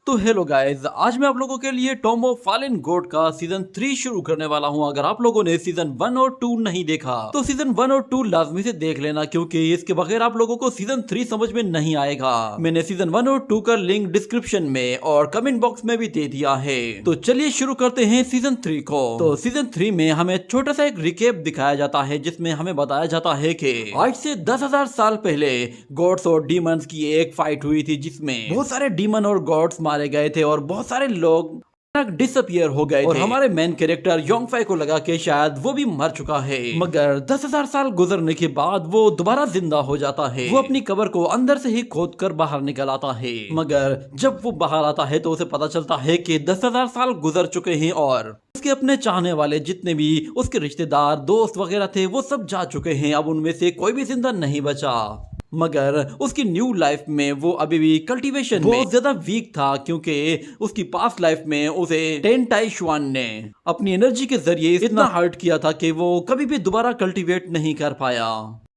तो hello guys, आज मैं आप लोगों के लिए टॉम ऑफ फॉलन गॉड का सीजन 3 शुरू करने वाला हूं। अगर आप लोगों ने सीजन 1 और 2 नहीं देखा तो सीजन 1 और 2 लाजमी से देख लेना, क्योंकि इसके बगैर आप लोगों को सीजन 3 समझ में नहीं आएगा। मैंने सीजन 1 और 2 का लिंक डिस्क्रिप्शन में और कमेंट बॉक्स में भी दे दिया है। तो चलिए शुरू करते हैं सीजन 3 को। तो सीजन 3 में हमें छोटा सा एक रिकेप दिखाया जाता है, जिसमें हमें बताया जाता है कि आज से 10,000 साल पहले गॉड्स और डीमंस की एक फाइट हुई थी, जिसमें बहुत सारे डीमन और गॉड्स मारे गए थे और बहुत सारे लोग डिसअपियर हो गए और हमारे मेन कैरेक्टर योंगफाई को लगा कि शायद वो भी मर चुका है। मगर 10,000 साल गुजरने के बाद वो दोबारा जिंदा हो जाता है। वो अपनी कब्र को अंदर से ही खोद कर बाहर निकल आता है। मगर जब वो बाहर आता है तो उसे पता चलता है कि 10,000 साल गुजर चुके हैं और उसके अपने चाहने वाले जितने भी उसके रिश्तेदार दोस्त वगैरह थे वो सब जा चुके हैं। अब उनमें से कोई भी जिंदा नहीं बचा। मगर उसकी न्यू लाइफ में वो अभी भी कल्टीवेशन में बहुत ज्यादा वीक था, क्योंकि उसकी पास्ट लाइफ में उसे टेन टाई शुआन ने अपनी एनर्जी के जरिए इतना हर्ट किया था कि वो कभी भी दोबारा कल्टीवेट नहीं कर पाया।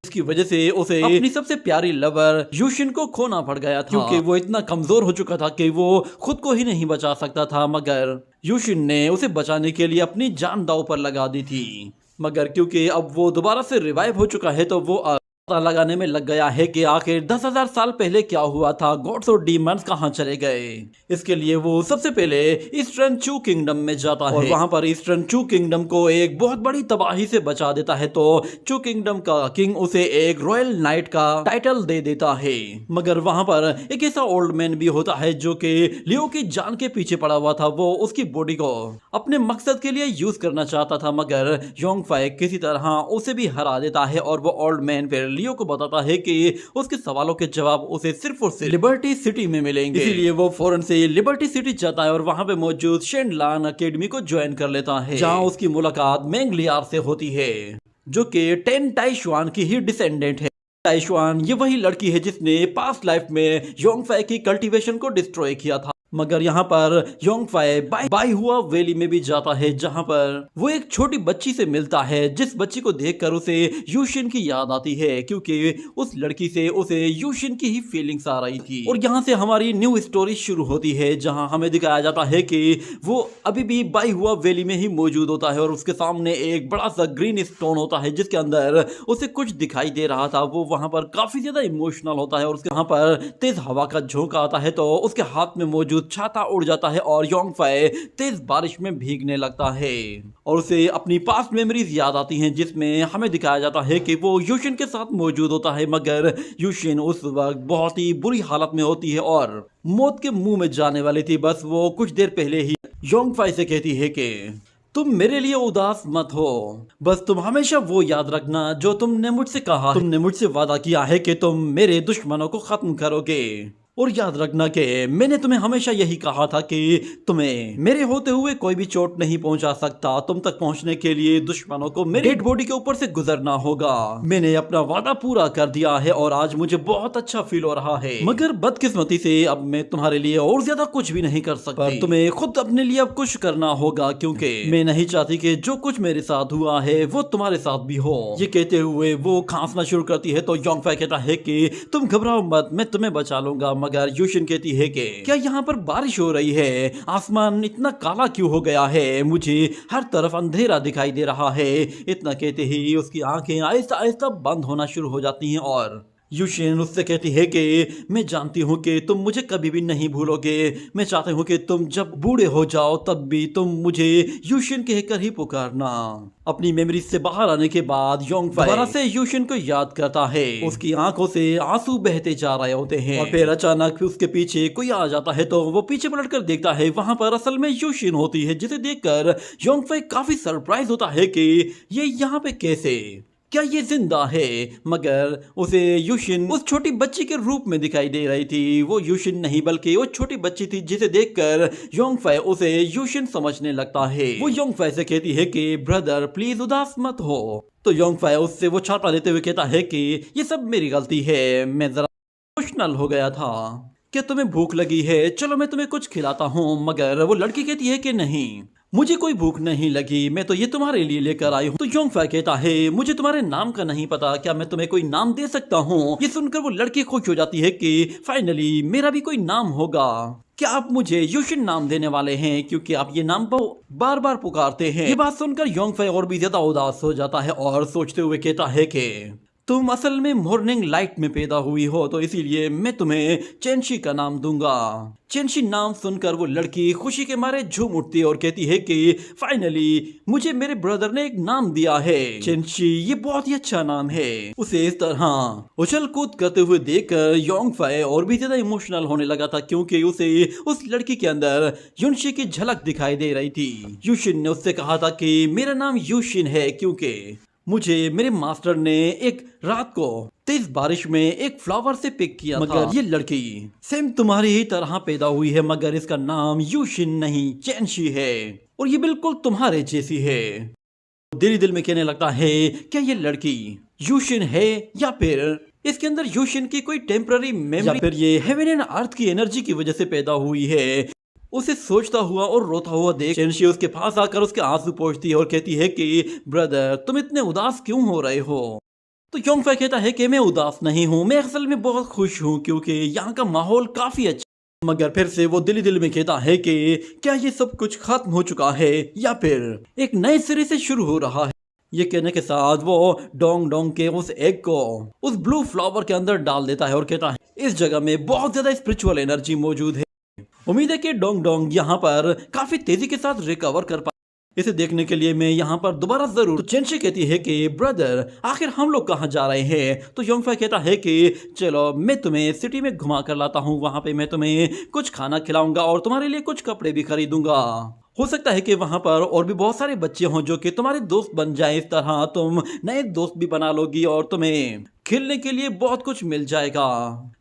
इसकी वजह से उसे अपनी सबसे प्यारी लवर यूशिन को खोना पड़ गया था, क्योंकि वो इतना कमजोर हो चुका था कि वो खुद को ही नहीं बचा सकता था। मगर यूशिन ने उसे बचाने के लिए अपनी जान दांव पर लगा दी थी। मगर क्योंकि अब वो दोबारा से रिवाइव हो चुका है तो वो पता लगाने में लग गया है कि आखिर 10,000 साल पहले क्या हुआ था, गॉड्स और डीमंस कहां चले गए। इसके लिए वो सबसे पहले ईस्टर्न चू किंगडम में जाता है और वहां पर ईस्टर्न चू किंगडम को एक बहुत बड़ी तबाही से बचा देता है। तो चू किंगडम का किंग उसे एक रॉयल नाइट का टाइटल दे देता है। मगर वहां पर एक ऐसा ओल्ड मैन भी होता है जो कि लियो की जान के पीछे पड़ा हुआ था। वो उसकी बॉडी को अपने मकसद के लिए यूज करना चाहता था, मगर योंगफाई किसी तरह उसे भी हरा देता है और वो ओल्ड मैन फिर लियो को बताता है कि उसके सवालों के जवाब उसे सिर्फ और सिर्फ लिबर्टी सिटी में मिलेंगे। इसीलिए वो फौरन से लिबर्टी सिटी जाता है और वहां पे मौजूद शेनलान अकेडमी को ज्वाइन कर लेता है, जहां उसकी मुलाकात मेंग लियार से होती है, जो कि टेन टाई शुआन की ही डिसेंडेंट है। टाई शुआन ये वही लड़की है जिसने पास्ट लाइफ में योंगफाई की कल्टीवेशन को डिस्ट्रॉय किया था। मगर यहाँ पर योंगफाई बाई हुआ वैली में भी जाता है, जहाँ पर वो एक छोटी बच्ची से मिलता है, जिस बच्ची को देखकर उसे यूशिन की याद आती है, क्योंकि उस लड़की से उसे यूशिन की ही फीलिंग्स आ रही थी। और यहाँ से हमारी न्यू स्टोरी शुरू होती है, जहाँ हमें दिखाया जाता है कि वो अभी भी बाई हुआ वैली में ही मौजूद होता है और उसके सामने एक बड़ा सा ग्रीन स्टोन होता है, जिसके अंदर उसे कुछ दिखाई दे रहा था। वो वहां पर काफी ज्यादा इमोशनल होता है और उसके वहां पर तेज हवा का झोंका आता है, तो उसके हाथ में मौजूद छाता उड़ जाता है और योंगफाई तेज बारिश में भीगने लगता है और उसे अपनी पास्ट मेमोरीज याद आती हैं, जिसमें हमें दिखाया जाता है कि वो यूशिन के साथ मौजूद होता है। मगर यूशिन उस वक्त बहुत ही बुरी हालत में होती है और मौत के मुंह में जाने वाली थी। बस वो कुछ देर पहले ही योंगफाई से कहती है कि तुम मेरे लिए उदास मत हो, बस तुम हमेशा वो याद रखना जो तुमने मुझसे कहा। तुमने मुझसे वादा किया है कि तुम मेरे दुश्मनों को खत्म करोगे, और याद रखना कि मैंने तुम्हें हमेशा यही कहा था कि तुम्हें मेरे होते हुए कोई भी चोट नहीं पहुंचा सकता। तुम तक पहुंचने के लिए दुश्मनों को मेरी डेड बॉडी के ऊपर से गुजरना होगा। मैंने अपना वादा पूरा कर दिया है और आज मुझे बहुत अच्छा फील हो रहा है। मगर बदकिस्मती से अब मैं तुम्हारे लिए और ज्यादा कुछ भी नहीं कर सकता। तुम्हें खुद अपने लिए अब कुछ करना होगा, क्योंकि मैं नहीं चाहती कि जो कुछ मेरे साथ हुआ है वो तुम्हारे साथ भी हो। ये कहते हुए वो खांसना शुरू करती है, तो योंगफाई कहता है कि तुम घबराओ मत, मैं तुम्हें बचा लूंगा। मगर यूशिन कहती है कि क्या यहाँ पर बारिश हो रही है? आसमान इतना काला क्यों हो गया है? मुझे हर तरफ अंधेरा दिखाई दे रहा है। इतना कहते ही उसकी आंखें आहिस्ता आहिस्ता बंद होना शुरू हो जाती हैं और यूशिन उससे कहती है कि मैं जानती हूँ कि तुम मुझे कभी भी नहीं भूलोगे। मैं चाहती हूँ कि तुम जब बूढ़े हो जाओ तब भी तुम मुझे यूशिन कहकर ही पुकारना। अपनी मेमोरी से बाहर आने के बाद योंगफाई दोबारा से यूशिन को याद करता है। उसकी आंखों से आंसू बहते जा रहे होते हैं और फिर अचानक उसके पीछे कोई आ जाता है, तो वो पीछे पलटकर देखता है। वहां पर असल में यूशिन होती है, जिसे देखकर योंगफाई काफी सरप्राइज होता है कि ये यहाँ पे कैसे, क्या ये जिंदा है? मगर उसे यूशिन उस छोटी बच्ची के रूप में दिखाई दे रही थी। वो यूशिन नहीं बल्कि वो छोटी बच्ची थी, जिसे देखकर योंगफाई उसे यूशिन समझने लगता है। वो योंगफाई से कहती है कि ब्रदर प्लीज उदास मत हो। तो योंगफाई उससे वो छाता लेते हुए कहता है कि ये सब मेरी गलती है, मैं जरा इमोशनल हो गया था। क्या तुम्हें भूख लगी है? चलो मैं तुम्हें कुछ खिलाता हूँ। मगर वो लड़की कहती है कि नहीं, मुझे कोई भूख नहीं लगी, मैं तो ये तुम्हारे लिए लेकर आई हूँ। तो योंगफै कहता है मुझे तुम्हारे नाम का नहीं पता, क्या मैं तुम्हें कोई नाम दे सकता हूँ? ये सुनकर वो लड़की खुश हो जाती है कि फाइनली मेरा भी कोई नाम होगा। क्या आप मुझे यूशिन नाम देने वाले हैं, क्योंकि आप ये नाम बार बार पुकारते हैं। ये बात सुनकर योंगफै और भी ज्यादा उदास हो जाता है और सोचते हुए कहता है कि तुम असल में मॉर्निंग लाइट में पैदा हुई हो, तो इसीलिए मैं तुम्हें चेंशी का नाम दूंगा। चेंशी नाम सुनकर वो लड़की खुशी के मारे झूम उठती है और कहती है कि फाइनली मुझे मेरे ब्रदर ने एक नाम दिया है चेंशी, ये बहुत ही अच्छा नाम है। उसे इस तरह उछल कूद करते हुए देखकर योंगफै और भी ज्यादा इमोशनल होने लगा था, क्योंकि उसे उस लड़की के अंदर युनशी की झलक दिखाई दे रही थी। यूशिन ने उससे कहा था कि मेरा नाम यूशिन है क्योंकि मुझे मेरे मास्टर ने एक रात को तेज बारिश में एक फ्लावर से पिक किया था। मगर ये लड़की सेम तुम्हारी ही तरह पैदा हुई है, मगर इसका नाम यूशिन नहीं चेंशी है और ये बिल्कुल तुम्हारे जैसी है। दिल ही दिल में कहने लगता है क्या ये लड़की यूशिन है या फिर इसके अंदर यूशिन की कोई टेम्पररी मेमोरी, या फिर ये हेवन एंड अर्थ की एनर्जी की वजह से पैदा हुई है। उसे सोचता हुआ और रोता हुआ देख चेंशी उसके पास आकर उसके आंसू पोंछती है और कहती है कि ब्रदर तुम इतने उदास क्यों हो रहे हो? तो योंगफै कहता है कि मैं उदास नहीं हूँ, मैं असल में बहुत खुश हूँ क्योंकि यहाँ का माहौल काफी अच्छा। मगर फिर से वो दिल ही दिल में कहता है कि क्या ये सब कुछ खत्म हो चुका है या फिर एक नए सिरे से शुरू हो रहा है? ये कहने के साथ वो डोंग डोंग के उस एग को उस ब्लू फ्लावर के अंदर डाल देता है और कहता है इस जगह में बहुत ज्यादा स्पिरिचुअल एनर्जी मौजूद है। उम्मीद है कि डोंग डोंग यहाँ पर काफी तेजी के साथ रिकवर कर पाए। इसे देखने के लिए मैं यहाँ पर दोबारा जरूर। तो चेंशी कहती है कि ब्रदर आखिर हम लोग कहाँ जा रहे हैं? तो योंगफै कहता है कि चलो मैं तुम्हें सिटी में घुमा कर लाता हूँ, वहाँ पे मैं तुम्हें कुछ खाना खिलाऊंगा और तुम्हारे लिए कुछ कपड़े भी खरीदूंगा। हो सकता है कि वहां पर और भी बहुत सारे बच्चे हों जो कि तुम्हारे दोस्त बन जाए, इस तरह तुम नए दोस्त भी बना लोगी और तुम्हें खेलने के लिए बहुत कुछ मिल जाएगा।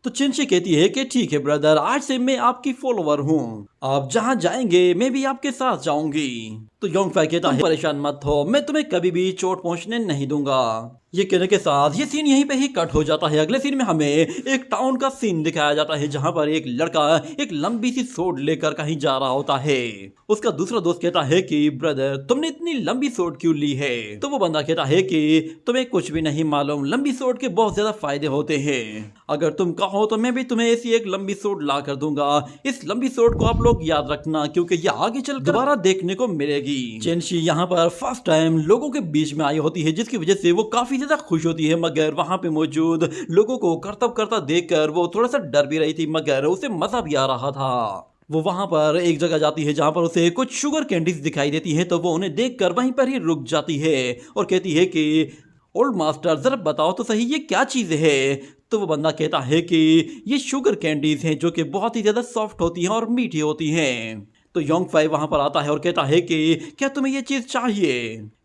तो चेंशी कहती है कि ठीक है ब्रदर, आज से मैं आपकी फॉलोवर हूँ, आप जहाँ जाएंगे मैं भी आपके साथ जाऊंगी। तो योंगफै कहता है परेशान मत हो, मैं तुम्हें कभी भी चोट पहुंचने नहीं दूंगा। ये कहने के साथ ये सीन यहीं पे ही कट हो जाता है। अगले सीन में हमें एक टाउन का सीन दिखाया जाता है जहां पर एक लड़का एक लंबी सी सोड लेकर कहीं जा रहा होता है। उसका दूसरा दोस्त कहता है कि ब्रदर तुमने इतनी लंबी सोड क्यों ली है? तो वो बंदा कहता है कि तुम्हें कुछ भी नहीं मालूम, लंबी सोड के बहुत ज्यादा फायदे होते हैं। अगर तुम कहो तो मैं भी तुम्हें ऐसी एक लंबी सोड ला कर दूंगा। इस लंबी सोड को आप लोग याद रखना क्योंकि ये आगे चल दोबारा देखने को मिलेगी। चेंशी यहाँ पर फर्स्ट टाइम लोगों के बीच में आई होती है, जिसकी वजह से वो काफी ज्यादा खुश होती है। मगर वहां पे मौजूद लोगों को करतब करता देखकर वो थोड़ा सा डर भी रही थी, मगर उसे मजा भी आ रहा था। वो वहां पर एक जगह जाती है जहां पर उसे कुछ शुगर कैंडीज दिखाई देती है, तो वो उन्हें देखकर वहीं पर ही रुक जाती है और कहती है कि ओल्ड मास्टर जरा बताओ तो सही ये क्या चीज है? तो वो बंदा कहता है कि ये शुगर कैंडीज हैं जो कि बहुत ही ज्यादा सॉफ्ट होती हैं और मीठी होती हैं। तो योंगफै वहां पर आता है और कहता है कि क्या तुम्हें ये चीज चाहिए?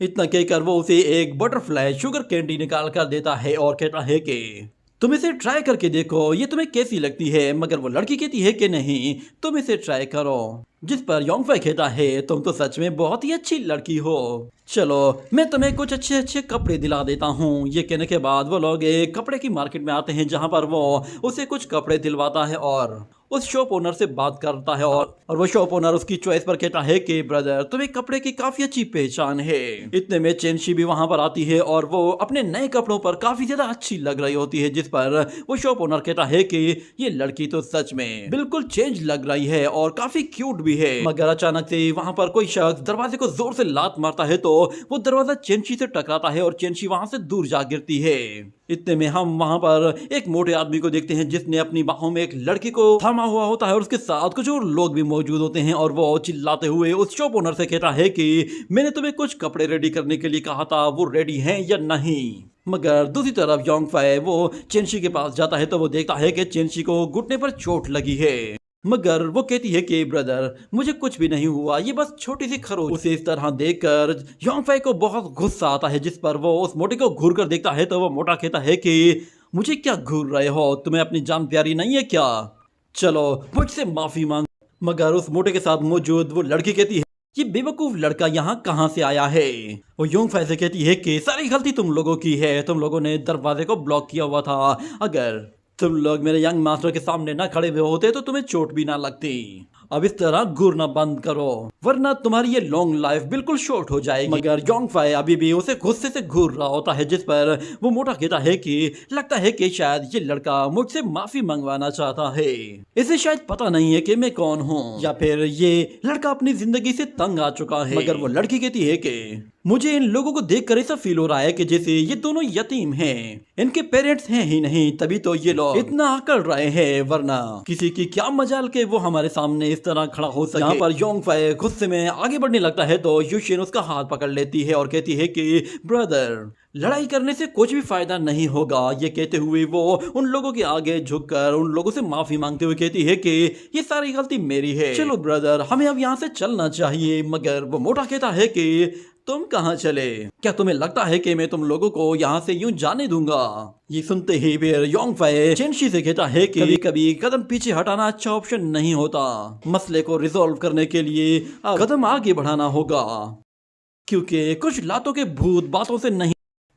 इतना कहकर वो उसे एक बटरफ्लाई शुगर कैंडी निकाल कर देता है और कहता है कि तुम इसे ट्राई करके देखो, ये तुम्हें कैसी लगती है? मगर वो लड़की कहती है कि नहीं, तुम इसे ट्राई करो। जिस पर योंगफै कहता है तुम तो सच में बहुत ही अच्छी लड़की हो, चलो मैं तुम्हें कुछ अच्छे अच्छे कपड़े दिला देता हूँ। ये कहने के बाद वो लोग एक कपड़े की मार्केट में आते हैं जहाँ पर वो उसे कुछ कपड़े दिलवाता है और उस शॉप ओनर से बात करता है और वो शॉप ओनर उसकी चॉइस पर कहता है कि ब्रदर तुम्हें कपड़े की काफी अच्छी पहचान है। इतने में चेंशी भी वहां पर आती है और वो अपने नए कपड़ों पर काफी ज्यादा अच्छी लग रही होती है, जिस पर वो शॉप ओनर कहता है कि ये लड़की तो सच में बिल्कुल चेंज लग रही है और काफी क्यूट भी है। मगर अचानक से वहां पर कोई शख्स दरवाजे को जोर से लात मारता है तो वो दरवाजा चेंशी से टकराता है और चेंशी वहां से दूर जा गिरती है। इतने में हम वहां पर एक मोटे आदमी को देखते हैं जिसने अपनी बाहों में एक लड़की को थामा हुआ होता है और उसके साथ कुछ और लोग भी मौजूद होते हैं और वो चिल्लाते हुए उस शॉप ओनर से कहता है कि मैंने तुम्हें कुछ कपड़े रेडी करने के लिए कहा था, वो रेडी हैं या नहीं? मगर दूसरी तरफ योंगफै वो चेंशी के पास जाता है तो वो देखता है कि चेंशी को घुटने पर चोट लगी है। मगर वो कहती है कि ब्रदर मुझे कुछ भी नहीं हुआ, ये बस छोटी सी खरोच। उसे इस तरह देखकर योंगफै को बहुत गुस्सा आता है, जिस पर वो उस मोटे को घूर कर देखता है तो वो मोटा कहता है कि मुझे क्या घूर रहे हो, तुम्हें अपनी जान प्यारी नहीं है क्या? चलो मुझसे माफी मांग। मगर उस मोटे के साथ मौजूद वो लड़की कहती है ये बेवकूफ लड़का यहाँ कहाँ से आया है? वो योंगफै से कहती है कि सारी गलती तुम लोगों की है, तुम लोगों ने दरवाजे को ब्लॉक किया हुआ था, अगर तुम लोग मेरे यंग मास्टर के सामने ना खड़े हुए होते तो तुम्हें चोट भी ना लगती। अब इस तरह घूरना बंद करो वरना तुम्हारी ये लॉन्ग लाइफ बिल्कुल शॉर्ट हो जाएगी। मगर योंग फाई अभी भी उसे गुस्से से घूर रहा होता है, जिस पर वो मोटा कहता है कि लगता है कि शायद ये लड़का मुझसे माफी मंगवाना चाहता है। इसे शायद पता नहीं है कि मैं कौन हूँ, या फिर ये लड़का अपनी जिंदगी से तंग आ चुका है। मगर वो लड़की कहती है कि मुझे इन लोगों को देखकर ऐसा फील हो रहा है कि जैसे ये दोनों यतीम हैं, इनके पेरेंट्स हैं ही नहीं, तभी तो ये लोग इतना अकड़ रहे हैं, वरना किसी की क्या मजाल के वो हमारे सामने इस तरह खड़ा हो सके। यहाँ पर योंग फाई गुस्से में आगे बढ़ने लगता है तो युशिन उसका हाथ पकड़ लेती है और कहती है कि ब्रदर, लड़ाई करने से कुछ भी फायदा नहीं होगा। ये कहते हुए वो उन लोगों के आगे झुककर उन लोगों से माफी मांगते हुए कहती है कि ये सारी गलती मेरी है, चलो ब्रदर हमें अब यहाँ से चलना चाहिए। मगर वो मोटा कहता है कि तुम कहाँ चले, क्या तुम्हें लगता है कि मैं तुम लोगों को यहाँ से यूं जाने दूंगा। ये सुनते ही फिर योंग फाई चेनशी से कहता है कि कभी कभी कदम पीछे हटाना अच्छा ऑप्शन नहीं होता, मसले को रिजॉल्व करने के लिए कदम आगे बढ़ाना होगा, क्योंकि कुछ लातों के भूत बातों से नहीं,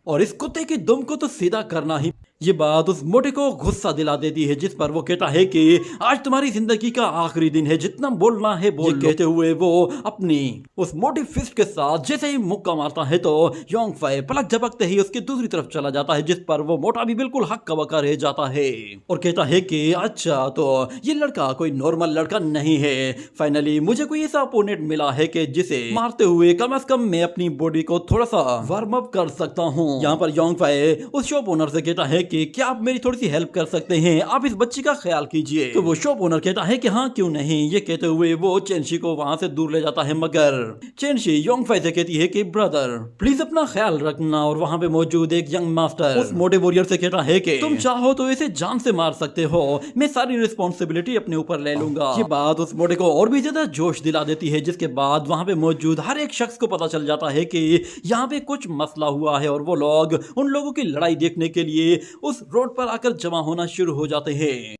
और इस कुत्ते की दुम को तो सीधा करना ही। ये बात उस मोटे को गुस्सा दिला देती है, जिस पर वो कहता है कि आज तुम्हारी जिंदगी का आखिरी दिन है, जितना बोलना है बोल। कहते हुए वो अपनी उस मोटी फिस्ट के साथ जैसे ही मुक्का मारता है तो योंग फाई पलक झपकते ही उसकी दूसरी तरफ चला जाता है, जिस पर वो मोटा भी बिल्कुल हक्का बक्का रह जाता है और कहता है कि अच्छा तो ये लड़का कोई नॉर्मल लड़का नहीं है, फाइनली मुझे कोई ऐसा अपोनेंट मिला है कि जिसे मारते हुए कम से कम मैं अपनी बॉडी को थोड़ा सा वार्म अप कर सकता हूँ। यहाँ पर योंग फाई उस शॉप ओनर से कहता है कि क्या आप मेरी थोड़ी सी हेल्प कर सकते हैं, आप इस बच्ची का ख्याल कीजिए। तो वो शॉप ओनर कहता है कि हाँ क्यों नहीं। ये कहते हुए वो चेनशी को वहां से दूर ले जाता है, मगर चेनशी योंग फाई से कहती है कि ब्रदर प्लीज अपना ख्याल रखना। और वहां पे मौजूद एक यंग मास्टर उस मोटे वॉरियर से कहता है कि तुम चाहो तो इसे जान से मार सकते हो, मैं सारी रिस्पॉन्सिबिलिटी अपने ऊपर ले लूंगा। ये बात उस मोटे को और भी ज्यादा जोश दिला देती है, जिसके बाद वहां पे मौजूद हर एक शख्स को पता चल जाता है कि यहाँ पे कुछ मसला हुआ है और वो लोग उन लोगों की लड़ाई देखने के लिए उस रोड पर आकर जमा होना शुरू हो जाते हैं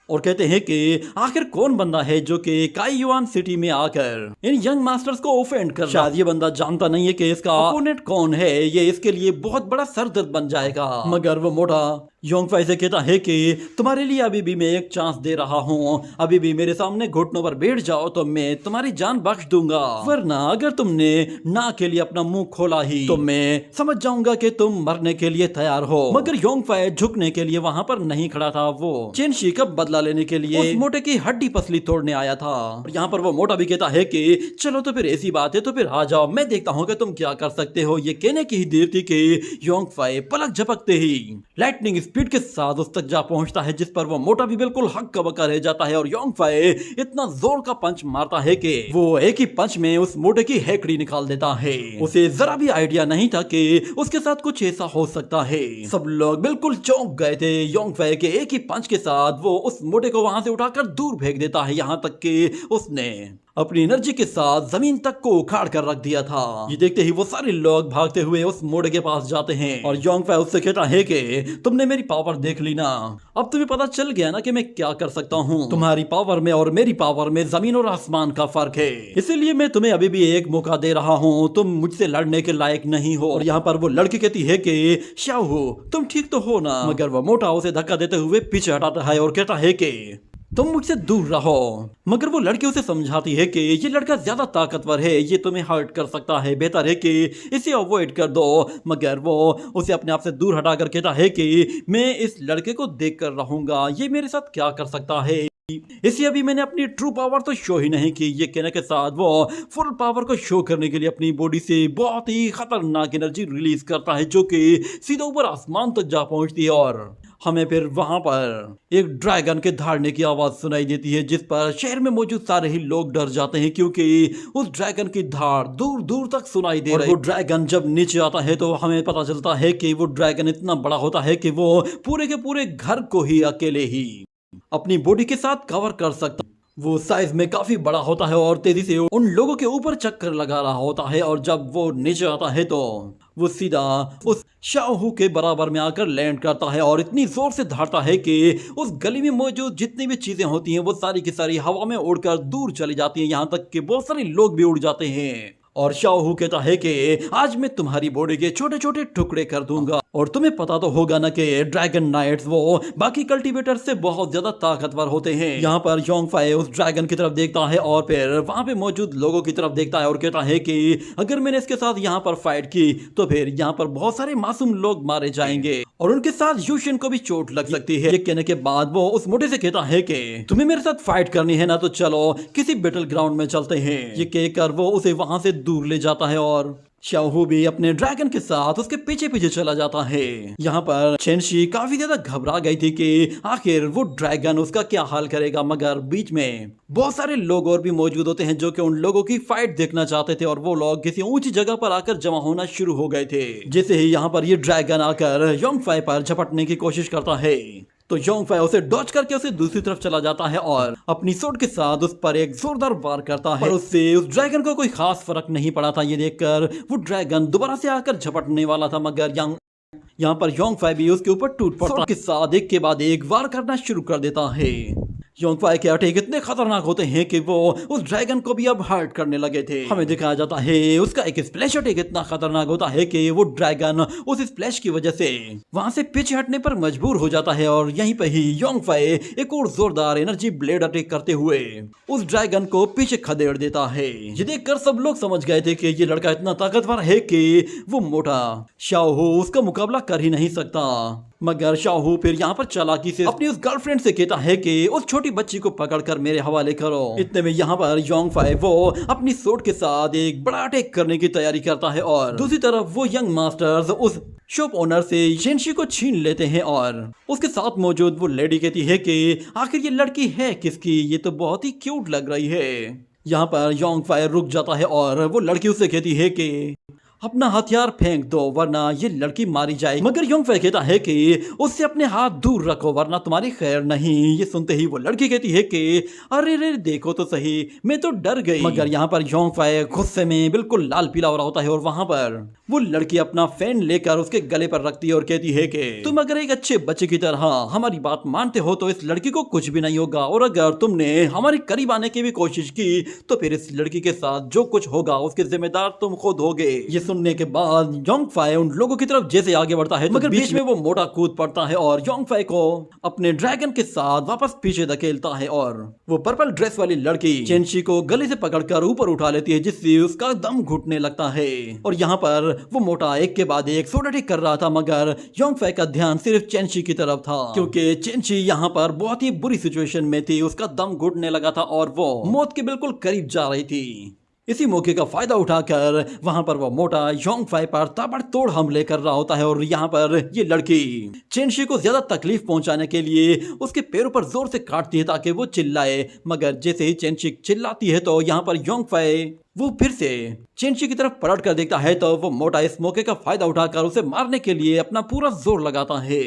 और कहते हैं कि आखिर कौन बंदा है जो कि काईयुआन सिटी में आकर इन यंग मास्टर्स को ऑफेंड कर। शायद ये बंदा जानता नहीं है कि इसका अपोनेंट कौन है, ये इसके लिए बहुत बड़ा सरदर्द बन जाएगा। मगर वो मोटा योंग फाई से कहता है कि तुम्हारे लिए अभी भी मैं एक चांस दे रहा हूँ, अभी भी मेरे सामने घुटनों पर बैठ जाओ तो मैं तुम्हारी जान बख्श दूंगा, वरना अगर तुमने ना के लिए अपना मुंह खोला ही तो मैं समझ जाऊंगा कि तुम मरने के लिए तैयार हो। मगर योंग फाई झुकने के लिए वहां पर नहीं खड़ा था, वो चेनशी का बदला लेने के लिए उस मोटे की हड्डी पसली तोड़ने आया था। यहाँ पर वो मोटा भी कहता है कि चलो तो फिर ऐसी बात है तो फिर आ जाओ, मैं देखता हूँ कि तुम क्या कर सकते हो। ये कहने की ही देर थी कि योंग फाई पलक झपकते ही लाइटनिंग स्पीड के साथ उस तक जा पहुंचता है, जिस पर वो मोटा भी बिल्कुल हक्का बक्का रह जाता है और योंग फाई इतना जोर का पंच मारता है कि वो एक ही पंच में उस मोटे की हेकड़ी निकाल देता है। उसे जरा भी आइडिया नहीं था कि उसके साथ कुछ ऐसा हो सकता है। सब लोग बिल्कुल चौंक गए थे योंग फाई के एक ही पंच के साथ। वो उस मोटे को वहां से उठाकर दूर फेंक देता है, यहाँ तक कि उसने अपनी एनर्जी के साथ जमीन तक को उखाड़ कर रख दिया था। ये देखते ही वो सारे लोग भागते हुए उस मोड़े के पास जाते हैं और योंग फाई उससे कहता है कि तुमने मेरी पावर देख ली ना, अब तुम्हें पता चल गया ना कि मैं क्या कर सकता हूँ। तुम्हारी पावर में और मेरी पावर में जमीन और आसमान का फर्क है, इसीलिए मैं तुम्हें अभी भी एक मौका दे रहा हूँ, तुम मुझसे लड़ने के लायक नहीं हो। और यहाँ पर वो लड़की कहती है कि शाओ तुम ठीक तो हो ना। मगर वो मोटा उसे धक्का देते हुए पीछे हटाता है और कहता है कि तुम मुझसे दूर रहो। मगर वो लड़की उसे समझाती है कि ये लड़का ज्यादा ताकतवर है, ये तुम्हें हर्ट कर सकता है, बेहतर है कि इसे अवॉइड कर दो। मगर वो उसे अपने आप से दूर हटाकर कहता है कि मैं इस लड़के को देख कर रहूंगा, ये मेरे साथ क्या कर सकता है। इसे अभी मैंने अपनी ट्रू पावर तो शो ही नहीं की। ये कहने के साथ वो फुल पावर को शो करने के लिए अपनी बॉडी से बहुत ही खतरनाक एनर्जी रिलीज करता है, जो कि सीधा ऊपर आसमान तक जा पहुंचती है और हमें फिर वहां पर एक ड्रैगन के दहाड़ने की आवाज सुनाई देती है, जिस पर शहर में मौजूद सारे ही लोग डर जाते हैं, क्योंकि उस ड्रैगन की धाड़ दूर दूर तक सुनाई दे रही है। वो ड्रैगन जब नीचे आता है तो हमें पता चलता है कि वो ड्रैगन इतना बड़ा होता है कि वो पूरे के पूरे घर को ही अकेले ही अपनी बॉडी के साथ कवर कर सकता। वो साइज में काफी बड़ा होता है और तेजी से उन लोगों के ऊपर चक्कर लगा रहा होता है, और जब वो नीचे आता है तो वो सीधा उस शाहू के बराबर में आकर लैंड करता है और इतनी जोर से धारता है कि उस गली में मौजूद जितनी भी चीजें होती हैं वो सारी की सारी हवा में उड़कर दूर चली जाती हैं, यहाँ तक कि बहुत सारे लोग भी उड़ जाते हैं। और शाओहू कहता है कि आज मैं तुम्हारी बॉडी के छोटे छोटे टुकड़े कर दूंगा। और तुम्हें पता तो होगा ना कि ड्रैगन नाइट्स वो बाकी कल्टीवेटर से बहुत ज्यादा ताकतवर होते हैं। यहाँ पर योंगफाई उस ड्रैगन की तरफ देखता है और फिर वहां पे मौजूद लोगों की तरफ देखता है और कहता है कि अगर मैंने इसके साथ यहाँ पर फाइट की तो फिर यहाँ पर बहुत सारे मासूम लोग मारे जाएंगे और उनके साथ यूशिन को भी चोट लग सकती है। ये कहने के बाद वो उस मोटे से कहता है कि तुम्हें मेरे साथ फाइट करनी है ना, तो चलो किसी बैटल ग्राउंड में चलते हैं। ये कहकर वो उसे वहां से दूर ले जाता है और शाओहू भी अपने ड्रैगन के साथ उसके पीछे पीछे चला जाता है। यहाँ पर चेनशी काफी ज्यादा घबरा गई थी कि आखिर वो ड्रैगन उसका क्या हाल करेगा, मगर बीच में बहुत सारे लोग और भी मौजूद होते हैं जो कि उन लोगों की फाइट देखना चाहते थे और वो लोग किसी ऊंची जगह पर आकर जमा होना शुरू हो गए थे। जैसे ही यहाँ पर ये ड्रैगन आकर योंगफाई पर झपटने की कोशिश करता है तो योंगफाई उसे डॉच करके उसे दूसरी तरफ चला जाता है और अपनी सोट के साथ उस पर एक जोरदार वार करता है। पर उससे उस ड्रैगन को कोई खास फर्क नहीं पड़ा था। ये देखकर वो ड्रैगन दोबारा से आकर झपटने वाला था, मगर यहाँ पर योंगफाई भी उसके ऊपर टूट पड़ता के साथ एक के बाद एक वार करना शुरू कर देता है। योंगफाई के अटैक इतने खतरनाक होते हैं कि वो उस ड्रैगन को भी अब हर्ट करने लगे थे। हमें दिखाया जाता है उसका एक स्प्लैश अटैक इतना खतरनाक होता है कि वो ड्रैगन उस स्प्लैश की वजह से वहां से पीछे हटने पर मजबूर हो जाता है और यहीं पे ही योंगफाई एक और जोरदार एनर्जी ब्लेड अटैक करते हुए उस ड्रैगन को पीछे खदेड़ देता है। ये देखकर सब लोग समझ गए थे कि ये लड़का इतना ताकतवर है कि वो मोटा शाओहू उसका मुकाबला कर ही नहीं सकता। मगर शाओहू फिर यहाँ पर चालाकी से अपनी उस गर्लफ्रेंड से कहता है कि उस छोटी बच्ची को पकड़कर मेरे हवाले करो। इतने में यहाँ पर योंगफाई वो अपनी सोट के साथ एक बड़ा अटैक करने की तैयारी करता है और दूसरी तरफ वो यंग मास्टर्स उस शॉप ओनर से चेनशी को छीन लेते हैं और उसके साथ मौजूद वो लेडी कहती है कि आखिर ये लड़की है किसकी, ये तो बहुत ही क्यूट लग रही है। यहाँ पर योंगफाई रुक जाता है और वो लड़की उससे कहती है कि अपना हथियार फेंक दो वरना ये लड़की मारी जाएगी। मगर योंगफाई कहता है कि उससे अपने हाथ दूर रखो वरना तुम्हारी खैर नहीं। ये सुनते ही वो लड़की कहती है कि अरे रे देखो तो सही, मैं तो डर गई। मगर यहाँ पर योंगफाई गुस्से में बिल्कुल लाल पीला हो रहा होता है और वहां पर वो लड़की अपना फैन लेकर उसके गले पर रखती है और कहती है कि तुम अगर एक अच्छे बच्चे की तरह हमारी बात मानते हो तो इस लड़की को कुछ भी नहीं होगा, और अगर तुमने हमारे करीब आने की भी कोशिश की तो फिर इस लड़की के साथ जो कुछ होगा उसके जिम्मेदार तुम खुद होगे। ये सुनने के बाद योंगफाई उन लोगों की तरफ जैसे आगे बढ़ता है मगर बीच में वो मोटा कूद पड़ता है और योंगफाई को अपने ड्रैगन के साथ वापस पीछे धकेलता है और वो पर्पल ड्रेस वाली लड़की चेनशी को गले से पकड़कर ऊपर उठा लेती है जिससे उसका दम घुटने लगता है। और यहाँ पर वो मोटा एक के बाद एक सोट अटैक कर रहा था मगर योंगफाई का ध्यान सिर्फ चेनशी की तरफ था क्योंकि चेनशी यहाँ पर बहुत ही बुरी सिचुएशन में थी। उसका दम घुटने लगा था और वो मौत के बिल्कुल करीब जा रही थी। इसी मौके का फायदा उठाकर वहां पर वो मोटा योंगफाई पर ताबड़तोड़ हमले कर रहा होता है और यहाँ पर ये लड़की चेनशी को ज्यादा तकलीफ पहुंचाने के लिए उसके पैरों पर जोर से काटती है ताकि वो चिल्लाए। मगर जैसे ही चेनशी चिल्लाती है तो यहाँ पर योंगफाई वो फिर से चेनशी की तरफ पलट कर देखता है तो वो मोटा इस मौके का फायदा उठाकर उसे मारने के लिए अपना पूरा जोर लगाता है।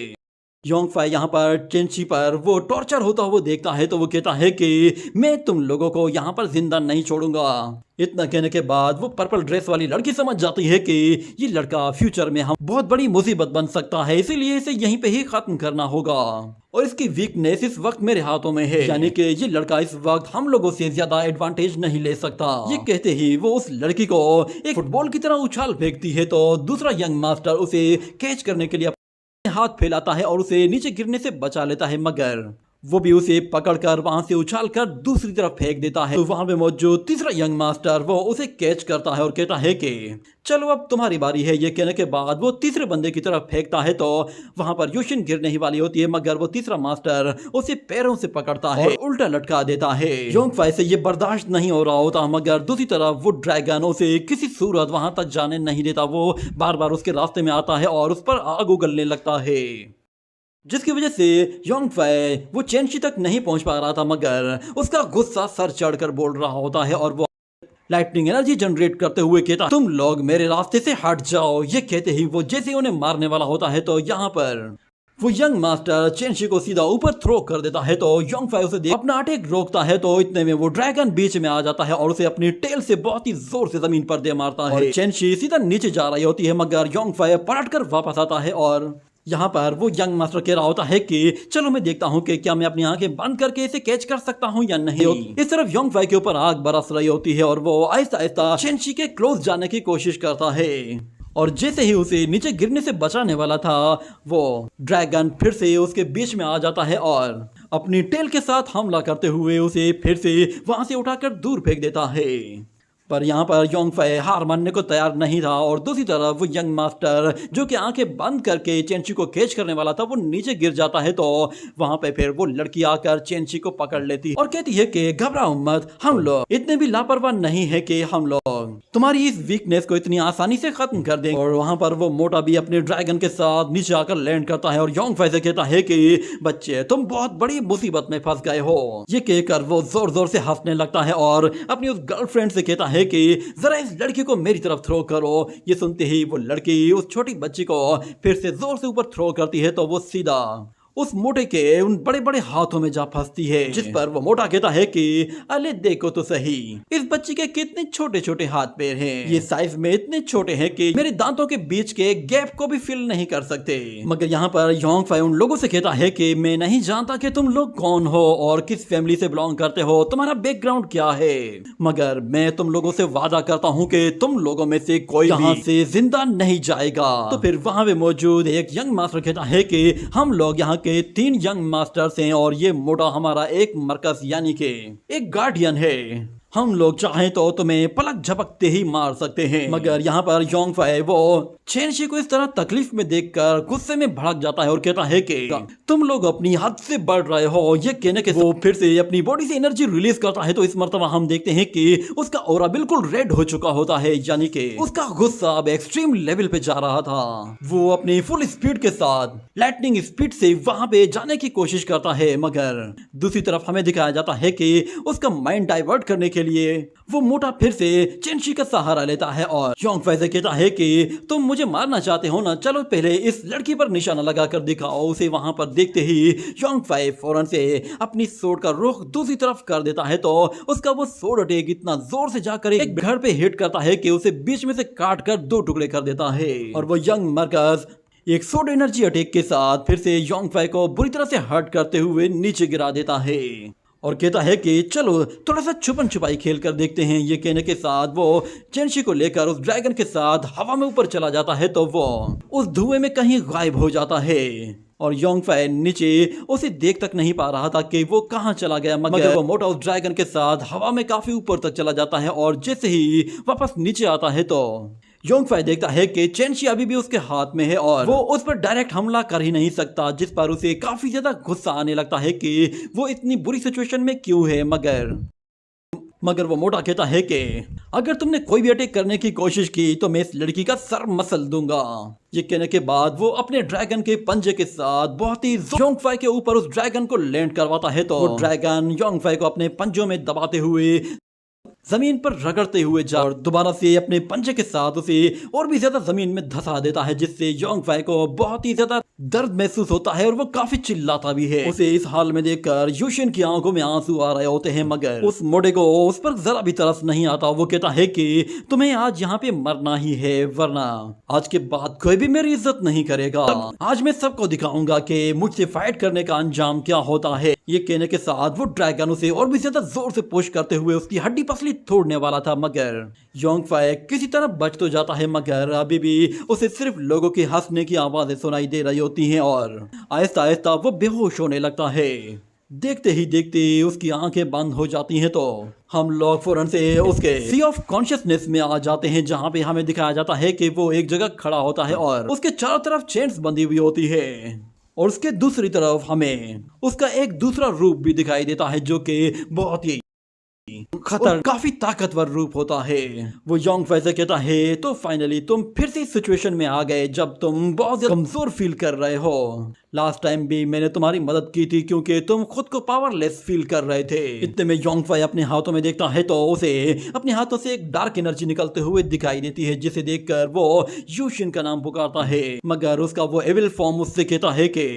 योंगफाई यहाँ पर चेनशी पर वो टॉर्चर होता हुआ देखता है तो वो कहता है कि मैं तुम लोगों को यहाँ पर जिंदा नहीं छोड़ूंगा। इतना कहने के बाद वो पर्पल ड्रेस वाली लड़की समझ जाती है कि ये लड़का फ्यूचर में हम बहुत बड़ी मुसीबत बन सकता है, इसीलिए इसे यहीं पे ही खत्म करना होगा और इसकी वीकनेस इस वक्त मेरे हाथों में है, यानी कि ये लड़का इस वक्त हम लोगों से ज्यादा एडवांटेज नहीं ले सकता। ये कहते ही वो उस लड़की को एक फुटबॉल की तरह उछाल फेंकती है तो दूसरा यंग मास्टर उसे कैच करने के लिए हाथ फैलाता है और उसे नीचे गिरने से बचा लेता है मगर वो भी उसे पकड़कर वहां से उछालकर दूसरी तरफ फेंक देता है। तो वहां पे मौजूद तीसरा यंग मास्टर वो उसे कैच करता है और कहता है कि चलो अब तुम्हारी बारी है। ये कहने के बाद वो तीसरे बंदे की तरफ फेंकता है तो वहां पर यूशिन गिरने ही वाली होती है मगर वो तीसरा मास्टर उसे पैरों से पकड़ता है और उल्टा लटका देता है। योंगफाई से ये बर्दाश्त नहीं हो रहा होता मगर दूसरी तरफ वो ड्रैगन उसे किसी सूरत वहां तक जाने नहीं देता। वो बार बार उसके रास्ते में आता है और उस पर आग उगलने लगता है जिसकी वजह से योंगफाई वो चेनशी तक नहीं पहुंच पा रहा था मगर उसका गुस्सा सर चढ़कर बोल रहा होता है और वो लाइटनिंग एनर्जी जनरेट करते हुए कहता तुम लोग मेरे रास्ते से हट जाओ। ये कहते ही वो जैसे ही उन्हें मारने वाला होता है तो यहाँ पर वो यंग मास्टर चेनशी को सीधा ऊपर थ्रो कर देता है तो योंगफाई उसे देख अपना अटैक रोकता है तो इतने में वो ड्रैगन बीच में आ जाता है और उसे अपनी टेल से बहुत ही जोर से जमीन पर दे मारता है। चेनशी सीधा नीचे जा रही होती है मगर योंगफाई पलट कर वापस आता है और यहाँ पर वो यंग मास्टर कह रहा होता है कि चलो मैं देखता हूँ कि क्या मैं अपनी आंखें बंद करके इसे कैच कर सकता हूँ या नहीं। इस तरफ योंग फाई के ऊपर आग बरस रही होती है और वो आहिस्ता आहिस्ता चेंशी के क्लोज जाने की कोशिश करता है और जैसे ही उसे नीचे गिरने से बचाने वाला था वो ड्रैगन फिर से उसके बीच में आ जाता है और अपनी टेल के साथ हमला करते हुए उसे फिर से वहां से उठाकर दूर फेंक देता है। पर यहाँ पर योंग फाई हार मानने को तैयार नहीं था और दूसरी तरफ वो यंग मास्टर जो कि आंखें बंद करके चेंशी को कैच करने वाला था वो नीचे गिर जाता है तो वहां पे फिर वो लड़की आकर चेंशी को पकड़ लेती है और कहती है कि घबराओ मत, हम लोग इतने भी लापरवाह नहीं है कि हम लोग तुम्हारी इस वीकनेस को इतनी आसानी से खत्म कर देंगे। और वहां पर वो मोटा भी अपने ड्रैगन के साथ नीचे आकर लैंड करता है और योंग फाई से कहता है कि बच्चे तुम बहुत बड़ी मुसीबत में फंस गए हो। ये कहकर वो जोर जोर से हंसने लगता है और अपनी उस गर्लफ्रेंड से कहता है कि जरा इस लड़की को मेरी तरफ थ्रो करो। ये सुनते ही वो लड़की उस छोटी बच्ची को फिर से जोर से ऊपर थ्रो करती है तो वो सीधा उस मोटे के उन बड़े बड़े हाथों में जा फंसती है, जिस पर वो मोटा कहता है कि अरे देखो तो सही इस बच्ची के कितने छोटे छोटे हाथ पैर हैं। ये साइज में इतने छोटे हैं कि मेरे दांतों के बीच के गैप को भी फिल नहीं कर सकते। मगर यहाँ पर योंग फाई उन लोगों से कहता है कि मैं नहीं जानता कि तुम लोग कौन हो और किस फैमिली से बिलोंग करते हो, तुम्हारा बैकग्राउंड क्या है, मगर मैं तुम लोगों से वादा करता हूँ कि तुम लोगों में से कोई यहाँ से जिंदा नहीं जाएगा। तो फिर वहां पे मौजूद एक यंग मास्टर कहता है कि हम लोग यहाँ के 3 यंग मास्टर्स हैं और ये मोटा हमारा एक मरकज यानी कि एक गार्डियन है। हम लोग चाहें तो तुम्हें पलक झपकते ही मार सकते हैं। मगर यहाँ पर योंग फाई वो चेंशी को इस तरह तकलीफ में देखकर गुस्से में भड़क जाता है और कहता है कि तुम लोग अपनी हद से बढ़ रहे हो। ये कहने के वो फिर से अपनी बॉडी से एनर्जी रिलीज करता है तो इस मर्तबा हम देखते हैं कि उसका ऑरा बिल्कुल रेड हो चुका होता है, यानी कि उसका गुस्सा अब एक्सट्रीम लेवल पे जा रहा था। वो अपनी फुल स्पीड के साथ लाइटनिंग स्पीड से वहां पे जाने की कोशिश करता है, मगर दूसरी तरफ हमें दिखाया जाता है कि उसका माइंड डाइवर्ट करने के लिए वो मोटा फिर से चेंशी का सहारा लेता है और योंग फाई से कहता है कि तुम मुझे मारना चाहते हो ना, चलो पहले इस लड़की पर निशाना लगाकर दिखाओ उसे। वहां पर देखते ही योंग फाई फौरन से अपनी सोर्ड का रुख दूसरी तरफ कर देता है तो उसका वो सोर्ड अटैक इतना जोर से जाकर एक घर पे हिट करता है कि उसे बीच में से काट कर 2 टुकड़े कर देता है और वो यंग मरकज एक सोड एनर्जी अटैक के साथ फिर से योंग फाई को बुरी तरह से हर्ट करते हुए नीचे गिरा देता है और कहता है कि चलो थोड़ा सा छुपन छुपाई खेल कर देखते हैं। ये कहने के साथ वो चेंशी को लेकर उस ड्रैगन के साथ हवा में ऊपर चला जाता है तो वो उस धुएं में कहीं गायब हो जाता है और योंग फाई नीचे उसे देख तक नहीं पा रहा था कि वो कहां चला गया। मगर वो मोटा उस ड्रैगन के साथ हवा में काफी ऊपर तक चला जाता है और जैसे ही वापस नीचे आता है तो योंग फाई देखता है कि चेंशी अभी भी उसके हाथ में है और वो उस पर डायरेक्ट हमला कर ही नहीं सकता, जिस पर उसे काफी ज्यादा गुस्सा आने लगता है कि वो इतनी बुरी सिचुएशन में क्यों है। मगर वो मोटा कहता है कि अगर तुमने कोई भी अटैक करने की कोशिश की तो मैं इस लड़की का सर मसल दूंगा। ये कहने के बाद वो अपने ड्रैगन के पंजे के साथ बहुत ही योंग फाई के ऊपर उस ड्रैगन को लैंड करवाता है तो वो ड्रैगन योंग फाई को अपने पंजों में दबाते हुए जमीन पर रगड़ते हुए जा और दोबारा से अपने पंजे के साथ उसे और भी ज्यादा जमीन में धंसा देता है, जिससे योंग फाई को बहुत ही ज्यादा दर्द महसूस होता है और वो काफी चिल्लाता भी है। उसे इस हाल में देखकर यूशिन की आंखों में आंसू आ रहे होते हैं, मगर उस मोड़े को उस पर जरा भी तरस नहीं आता। वो कहता है कि तुम्हें आज यहाँ पे मरना ही है, वरना आज के बाद कोई भी मेरी इज्जत नहीं करेगा। आज मैं सबको दिखाऊंगा कि मुझसे फाइट करने का अंजाम क्या होता है। ये कहने के साथ वो ड्रैगन उसे और भी ज्यादा जोर से पुश करते हुए उसकी हड्डी पसली तोड़ने वाला था, मगर योंग फाई किसी तरह बच तो जाता है, मगर अभी भी उसे सिर्फ लोगों के हंसने की आवाजें सुनाई दे रही होती हैं और आहिस्ता आहिस्ता वो बेहोश होने लगता है। देखते ही देखते उसकी आंखें बंद हो जाती हैं तो हम लोग फौरन से उसके सी ऑफ कॉन्शियसनेस में आ जाते हैं, जहां पे हमें दिखाया जाता है कि वो एक जगह खड़ा होता है और उसके चारों तरफ चेन्स बंधी हुई होती है और उसके दूसरी तरफ हमें उसका एक दूसरा रूप भी दिखाई देता है जो कि बहुत ही खतर काफी ताकतवर रूप होता है। वो योंग फाई से कहता है तो फाइनली तुम फिर से इस सिचुएशन में आ गए जब तुम बहुत ज्यादा कमजोर फील कर रहे हो। लास्ट टाइम भी मैंने तुम्हारी मदद की थी क्योंकि तुम खुद को पावरलेस फील कर रहे थे। इतने में योंग फाई अपने हाथों में देखता है तो उसे अपने हाथों से एक डार्क एनर्जी निकलते हुए दिखाई देती है, जिसे देखकर वो यूशिन का नाम पुकारता है, मगर उसका वो एविल फॉर्म उससे कहता है कि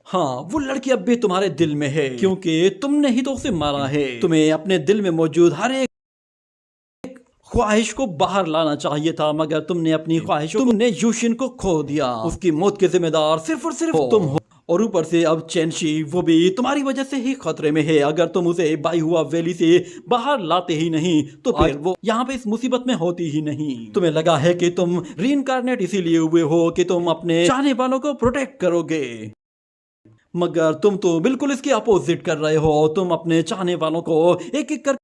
हाँ वो लड़की अब भी तुम्हारे दिल में है क्योंकि तुमने ही तो उसे मारा है। तुम्हें अपने दिल में मौजूद हर एक ख्वाहिश को बाहर लाना चाहिए था, मगर तुमने अपनी ख्वाहिश, तुमने यूशिन को खो दिया। उसकी मौत के जिम्मेदार सिर्फ और सिर्फ तुम हो। और ऊपर से अब चेंशी, वो भी तुम्हारी वजह से ही खतरे में है। अगर तुम उसे बाई हुआ वैली से बाहर लाते ही नहीं तो फिर वो यहाँ पे इस मुसीबत में होती ही नहीं। तुम्हें लगा है कि तुम रीइंकार्नेट इसीलिए हुए हो कि तुम अपने चाहने वालों को प्रोटेक्ट करोगे, मगर तुम तो बिल्कुल इसके अपोजिट कर रहे हो। तुम अपने चाहने वालों को एक एक कर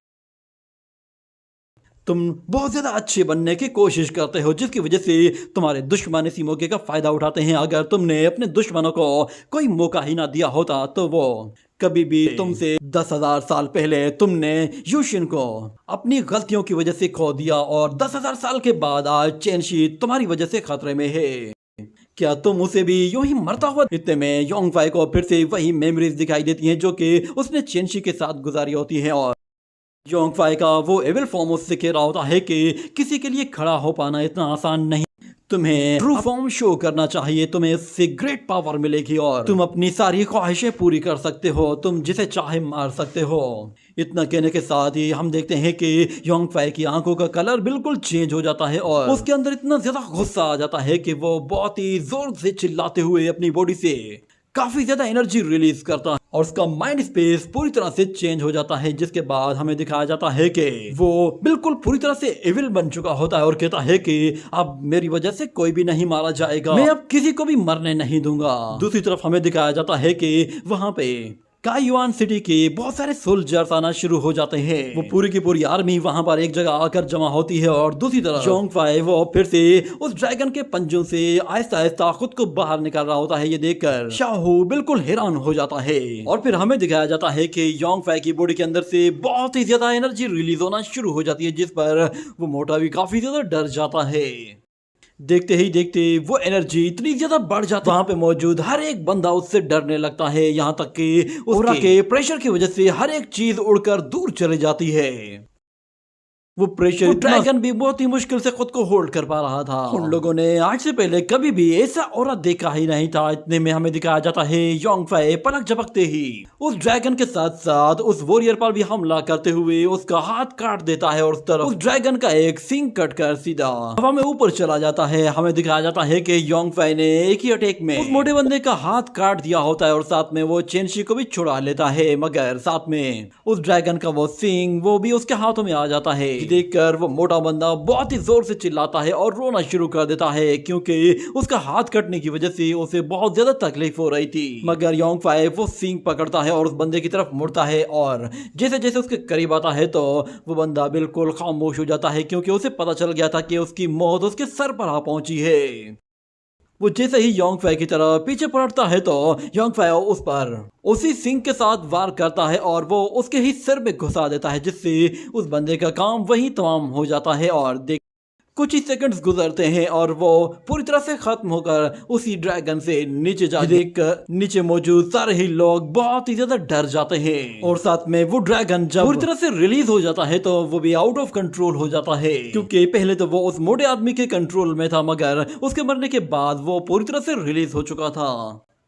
तुम बहुत ज्यादा अच्छे बनने की कोशिश करते हो, जिसकी वजह से तुम्हारे दुश्मन इसी मौके का फायदा उठाते हैं। अगर तुमने अपने दुश्मनों को कोई मौका ही ना दिया होता तो वो कभी भी तुमसे 10,000 साल पहले तुमने यूशिन को अपनी गलतियों की वजह से खो दिया, और 10,000 साल के बाद आज चेंशी तुम्हारी वजह से खतरे में है। क्या तुम उसे भी यूं ही मरता हुआ? इतने में योंगफाई को फिर से वही मेमोरीज दिखाई देती हैं जो कि उसने चेंशी के साथ गुजारी होती हैं, और योंगफाई का वो एविल फॉर्म उससे कह रहा होता है कि किसी के लिए खड़ा हो पाना इतना आसान नहीं, तुम्हें ट्रू फॉर्म शो करना चाहिए, तुम्हें इससे ग्रेट पावर मिलेगी और तुम अपनी सारी ख्वाहिशें पूरी कर सकते हो, तुम जिसे चाहे मार सकते हो। इतना कहने के साथ ही हम देखते हैं कि योंगफाई की आंखों का कलर बिल्कुल चेंज हो जाता है और उसके अंदर इतना ज्यादा गुस्सा आ जाता है कि वो बहुत ही जोर से चिल्लाते हुए अपनी बॉडी से काफी ज्यादा एनर्जी रिलीज करता है और उसका माइंड स्पेस पूरी तरह से चेंज हो जाता है, जिसके बाद हमें दिखाया जाता है कि वो बिल्कुल पूरी तरह से एविल बन चुका होता है और कहता है कि अब मेरी वजह से कोई भी नहीं मारा जाएगा, मैं अब किसी को भी मरने नहीं दूंगा। दूसरी तरफ हमें दिखाया जाता है कि वहां पे कायुआन सिटी के बहुत सारे सोल्जर्स आना शुरू हो जाते हैं। वो पूरी की पूरी आर्मी वहां पर एक जगह आकर जमा होती है और दूसरी तरफ योंगफाई वो फिर से उस ड्रैगन के पंजों से आहिस्ता आहिस्ता खुद को बाहर निकाल रहा होता है। ये देखकर शाहू बिल्कुल हैरान हो जाता है और फिर हमें दिखाया जाता है कि योंगफाई की बॉडी के अंदर से बहुत ही ज्यादा एनर्जी रिलीज होना शुरू हो जाती है, जिस पर वो मोटा भी काफी ज्यादा डर जाता है। देखते ही देखते वो एनर्जी इतनी ज्यादा बढ़ जाती है, वहां पे मौजूद हर एक बंदा उससे डरने लगता है, यहाँ तक कि ओरा के प्रेशर की वजह से हर एक चीज उड़कर दूर चली जाती है। वो प्रेशर ड्रैगन भी बहुत ही मुश्किल से खुद को होल्ड कर पा रहा था। उन लोगों ने आज से पहले कभी भी ऐसा औरा देखा ही नहीं था। इतने में हमें दिखाया जाता है योंगफाई पलक झपकते ही उस ड्रैगन के साथ साथ उस वॉरियर पर भी हमला करते हुए उसका हाथ काट देता है और उस तरफ उस ड्रैगन का एक सिंग कट कर सीधा हवा में ऊपर चला जाता है। हमें दिखाया जाता है कि योंगफाई ने एक ही अटैक में उस मोटे बंदे का हाथ काट दिया होता है और साथ में वो चेंशी को भी छुड़ा लेता है, मगर साथ में उस ड्रैगन का वो सिंग वो भी उसके हाथों में आ जाता है। देखकर वो मोटा बंदा बहुत ही जोर से चिल्लाता है और रोना शुरू कर देता है, क्योंकि उसका हाथ कटने की वजह से उसे बहुत ज्यादा तकलीफ हो रही थी। मगर योंगफाई वो सिंग पकड़ता है और उस बंदे की तरफ मुड़ता है और जैसे जैसे उसके करीब आता है तो वो बंदा बिल्कुल खामोश हो जाता है, क्योंकि उसे पता चल गया था कि उसकी मौत उसके सर पर आ पहुंची है। वो जैसे ही योंगफाई की तरफ पीछे पलटता है तो योंगफाई उस पर उसी सिंग के साथ वार करता है और वो उसके ही सिर में घुसा देता है, जिससे उस बंदे का काम वही तमाम हो जाता है। और देख कुछ ही सेकंड्स गुजरते हैं और वो पूरी तरह से खत्म होकर उसी ड्रैगन से नीचे जा देखकर नीचे मौजूद सारे ही लोग बहुत ही ज्यादा डर जाते हैं। और साथ में वो ड्रैगन जब पूरी तरह से रिलीज हो जाता है तो वो भी आउट ऑफ कंट्रोल हो जाता है, क्योंकि पहले तो वो उस मोटे आदमी के कंट्रोल में था, मगर उसके मरने के बाद वो पूरी तरह से रिलीज हो चुका था।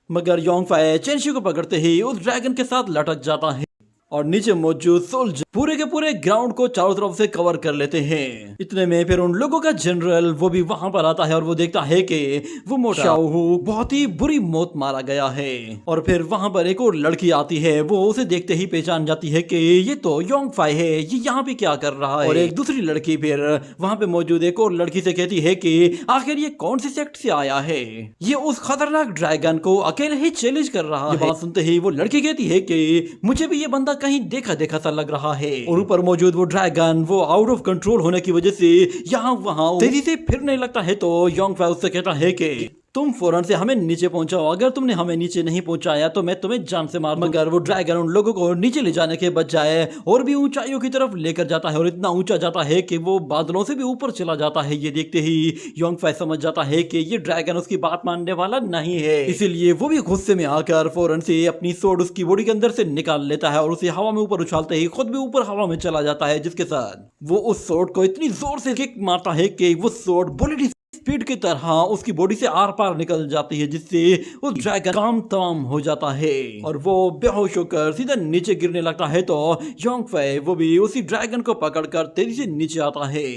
मगर योंगफाई चेंशी को पकड़ते ही उस ड्रैगन के साथ लटक जाता है और नीचे मौजूद सोल्जर पूरे के पूरे ग्राउंड को चारों तरफ से कवर कर लेते हैं। इतने में फिर उन लोगों का जनरल वो भी वहां पर आता है और वो देखता है कि वो मोटा शाहू बहुत ही बुरी मौत मारा गया है। और फिर वहां पर एक और लड़की आती है, वो उसे देखते ही पहचान जाती है कि ये तो योंगफाई है, ये यहाँ पे क्या कर रहा है। और एक दूसरी लड़की फिर वहां पे मौजूद एक और लड़की से कहती है कि आखिर ये कौन सी सेक्ट से आया है, ये उस खतरनाक ड्रैगन को अकेले ही चैलेंज कर रहा है। बात सुनते ही वो लड़की कहती है कि मुझे भी ये बंदा कहीं देखा देखा सा लग रहा है। और ऊपर मौजूद वो ड्रैगन वो आउट ऑफ कंट्रोल होने की वजह से यहाँ वहाँ तेजी से फिरने लगता है। तो योंगफाई उससे कहता है कि तुम फौरन से हमें नीचे पहुंचाओ, अगर तुमने हमें नीचे नहीं पहुंचाया तो मैं तुम्हें जान से मार दूंगा। मगर वो ड्रैगन उन लोगों को नीचे ले जाने के बजाय और भी ऊंचाइयों की तरफ लेकर जाता है और इतना ऊंचा जाता है कि वो बादलों से भी ऊपर चला जाता है। ये देखते ही योंगफाई समझ जाता है कि ये ड्रैगन उसकी बात मानने वाला नहीं है, इसीलिए वो भी गुस्से में आकर फौरन से अपनी सोड उसकी बॉडी के अंदर से निकाल लेता है और उसे हवा में ऊपर उछालते ही खुद भी ऊपर हवा में चला जाता है, जिसके साथ वो उस सोड को इतनी जोर से किक मारता है कि वो सोड बुलेट स्पीड की तरह उसकी बॉडी से आर पार निकल जाती है, जिससे उस ड्रैगन काम तमाम हो जाता है और वो बेहोश होकर सीधा नीचे गिरने लगता है। तो योंग फै वो भी उसी ड्रैगन को पकड़कर तेजी से नीचे आता है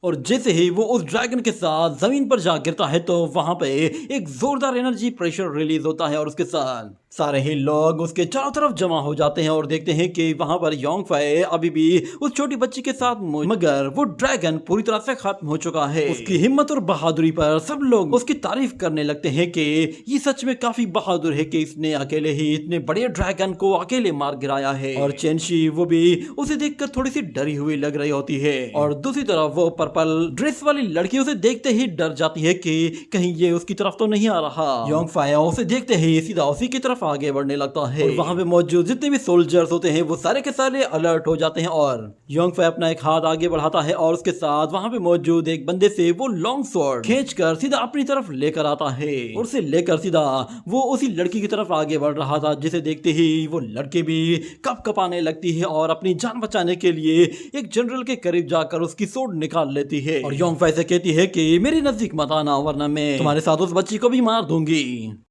और जैसे ही वो उस ड्रैगन के साथ जमीन पर जा गिरता है तो वहां पे एक जोरदार एनर्जी प्रेशर रिलीज होता है और उसके साथ सारे ही लोग उसके चारों तरफ जमा हो जाते हैं और देखते हैं कि वहां पर योंग फै अभी भी उस छोटी बच्ची के साथ मगर वो ड्रैगन पूरी तरह से खत्म हो चुका है। उसकी हिम्मत और बहादुरी पर सब लोग उसकी तारीफ करने लगते हैं कि ये सच में काफी बहादुर है कि इसने अकेले ही इतने बड़े ड्रैगन को अकेले मार गिराया है। और चेनशी वो भी उसे देखकर थोड़ी सी डरी हुई लग रही होती है और दूसरी तरफ वो पर्पल ड्रेस वाली लड़की उसे देखते ही डर जाती है कि कहीं ये उसकी तरफ तो नहीं आ रहा। योंग फै उसे देखते ही सीधा उसी की तरफ आगे बढ़ने लगता है और वहां पे मौजूद जितने भी सोल्जर्स होते हैं वो सारे के सारे अलर्ट हो जाते हैं और योंग फै अपना एक हाथ आगे बढ़ाता है और उसके साथ वहां पे मौजूद एक बंदे से वो लॉन्ग स्वॉर्ड खींचकर सीधा अपनी तरफ लेकर आता है और उसे लेकर सीधा वो उसी लड़की की तरफ आगे बढ़ रहा था, जिसे देखते ही वो लड़की भी कप कपाने लगती है और अपनी जान बचाने के लिए एक जनरल के करीब जाकर उसकी सोड निकाल लेती है और योंग फै से कहती है कि मेरे नजदीक मत आना वरना मैं तुम्हारे साथ उस बच्ची को भी मार दूंगी।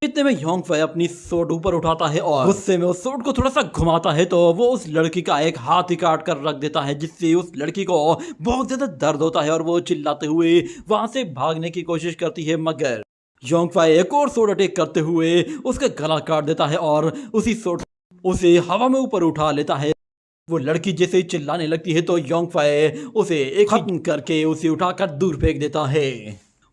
इतने में योंग फै अपनी सोड ऊपर उठाता है और गुस्से में उस सोड को थोड़ा सा घुमाता है तो वो उस लड़की का एक हाथ ही काट कर रख देता है, जिससे उस लड़की को बहुत ज्यादा दर्द होता है और वो चिल्लाते हुए वहां से भागने की कोशिश करती है। मगर योंग फै एक और सोड अटैक करते हुए उसका गला काट देता है और उसी सोड उसे हवा में ऊपर उठा लेता है। वो लड़की जैसे ही चिल्लाने लगती है तो योंग फै उसे एक खत्म करके उसे उठाकर दूर फेंक देता है।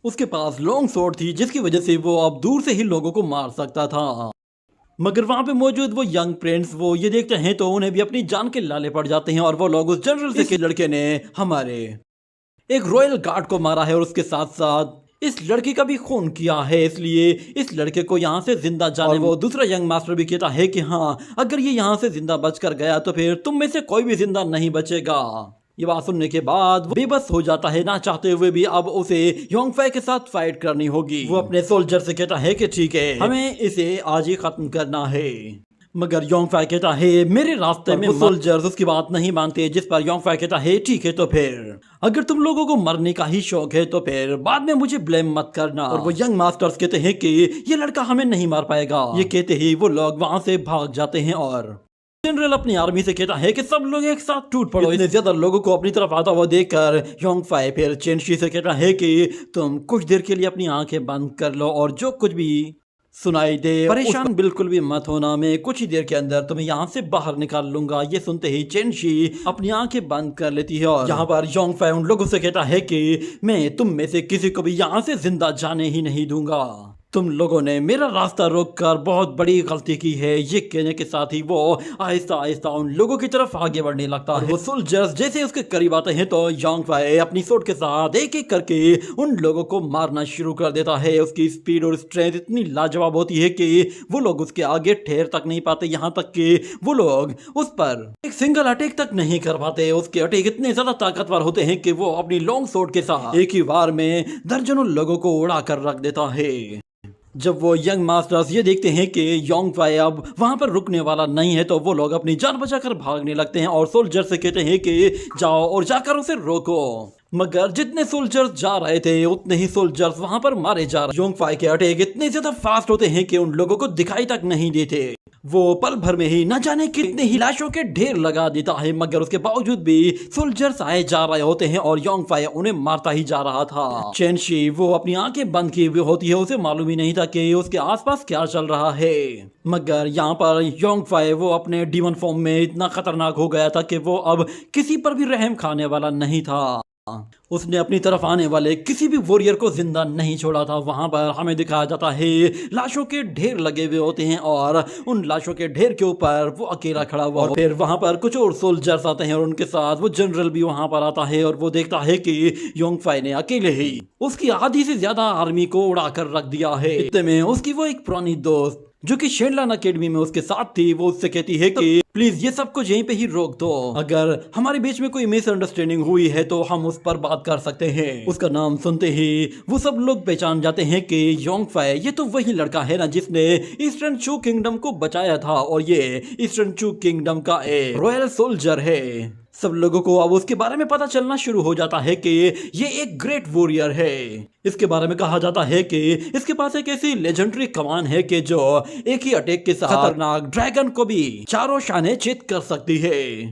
उसके पास लॉन्ग स्वॉर्ड थी जिसकी वजह से वो अब दूर से ही लोगों को मार सकता था। मगर वहां पे मौजूद वो यंग प्रिंस वो ये देखते हैं तो उन्हें भी अपनी जान के लाले पड़ जाते हैं और वो लोग उस जनरल से के लड़के ने हमारे एक रॉयल गार्ड को मारा है और उसके साथ साथ इस लड़की का भी खून किया है, इसलिए इस लड़के को यहाँ से जिंदा जाने। वो दूसरा यंग मास्टर भी कहता है कि हाँ, अगर ये यहाँ से जिंदा बचकर गया तो फिर तुम में से कोई भी जिंदा नहीं बचेगा। ये बात सुनने के बाद वो बेबस हो जाता है, ना चाहते हुए भी अब उसे योंग फै के साथ फाइट करनी होगी। वो अपने सोल्जर से कहता है कि ठीक है, हमें इसे आज ही खत्म करना है। मगर योंग फै कहता है मेरे रास्ते में सोल्जर्स उसकी बात नहीं मानते, जिस पर योंग फै कहता है ठीक है तो फिर अगर तुम लोगों को मरने का ही शौक है तो फिर बाद में मुझे ब्लेम मत करना। और वो यंग मास्टर्स कहते हैं कि ये लड़का हमें नहीं मार पाएगा। ये कहते ही वो लोग वहां से भाग जाते हैं और जनरल अपनी आर्मी से कहता है कि सब लोग एक साथ टूट पड़ो। इतने ज्यादा लोगों को अपनी तरफ आता हुआ देखकर योंग फै फिर चेनशी से कहता है कि तुम कुछ देर के लिए अपनी आंखें बंद कर लो और जो कुछ भी सुनाई दे परेशान बिल्कुल भी मत होना, मैं कुछ ही देर के अंदर तुम्हें यहाँ से बाहर निकाल लूंगा। ये सुनते ही चेनशी अपनी आंखें बंद कर लेती है और यहाँ पर योंग फै उन लोगों से कहता है कि मैं तुम में से किसी को भी यहाँ से जिंदा जाने ही नहीं दूंगा। तुम लोगों ने मेरा रास्ता रोककर बहुत बड़ी गलती की है। ये कहने के साथ ही वो आहिस्ता आहिस्ता उन लोगों की तरफ आगे बढ़ने लगता है। वो सोल्जर्स जैसे उसके करीब आते हैं तो योंग फै अपनी सोड के साथ एक एक करके उन लोगों को मारना शुरू कर देता है। उसकी स्पीड और स्ट्रेंथ इतनी लाजवाब होती है कि वो लोग उसके आगे ठहर तक नहीं पाते, यहाँ तक कि वो लोग उस पर एक सिंगल अटैक तक नहीं कर पाते। उसके अटैक इतने ज्यादा ताकतवर होते हैं कि वो अपनी लॉन्ग सोड के साथ एक ही बार में दर्जनों लोगों को उड़ा कर रख देता है। जब वो यंग मास्टर्स ये देखते हैं कि योंग फै अब वहां पर रुकने वाला नहीं है तो वो लोग अपनी जान बचाकर भागने लगते हैं और सोल्जर से कहते हैं कि जाओ और जाकर उसे रोको। मगर जितने सोल्जर्स जा रहे थे उतने ही सोल्जर्स वहां पर मारे जा रहे। योंग फै के अटैक इतने ज्यादा फास्ट होते हैं कि उन लोगों को दिखाई तक नहीं देते। वो पल भर में ही न जाने कितने ही लाशों के ढेर लगा देता है, मगर उसके बावजूद भी सोल्जर्स आए जा रहे होते हैं और योंग फै उन्हें मारता ही जा रहा था। चेनशी वो अपनी आंखें बंद की हुई होती है, उसे मालूम ही नहीं था कि उसके आसपास क्या चल रहा है। मगर यहाँ पर योंग फै वो अपने डीमन फॉर्म में इतना खतरनाक हो गया था कि वो अब किसी पर भी रहम खाने वाला नहीं था। उसने अपनी तरफ आने वाले किसी भी वॉरियर को जिंदा नहीं छोड़ा था। वहां पर हमें दिखाया जाता है लाशों के ढेर लगे हुए होते हैं और उन लाशों के ढेर के ऊपर वो अकेला खड़ा हुआ। और फिर वहां पर कुछ और सोल्जर्स आते हैं और उनके साथ वो जनरल भी वहां पर आता है और वो देखता है कि योंग फै ने अकेले ही उसकी आधी से ज्यादा आर्मी को उड़ा कर रख दिया है। इतने में उसकी वो एक पुरानी दोस्त जो कि शेनलान अकेडमी में उसके साथ थी, वो उससे कहती है कि प्लीज ये सब कुछ यहीं पे ही रोक दो। अगर हमारे बीच में कोई मिसअंडरस्टैंडिंग हुई है तो हम उस पर बात कर सकते हैं। उसका नाम सुनते ही वो सब लोग पहचान जाते हैं कि योंग फै ये तो वही लड़का है ना जिसने ईस्टर्न चू किंगडम को बचाया था और ये ईस्टर्न चू किंगडम का एक रॉयल सोल्जर है। सब लोगों को अब उसके बारे में पता चलना शुरू हो जाता है कि ये एक ग्रेट वॉरियर है। इसके बारे में कहा जाता है कि इसके पास एक ऐसी लेजेंडरी कमान है कि जो एक ही अटैक के साथ खतरनाक ड्रैगन को भी चारों शाने चित कर सकती है।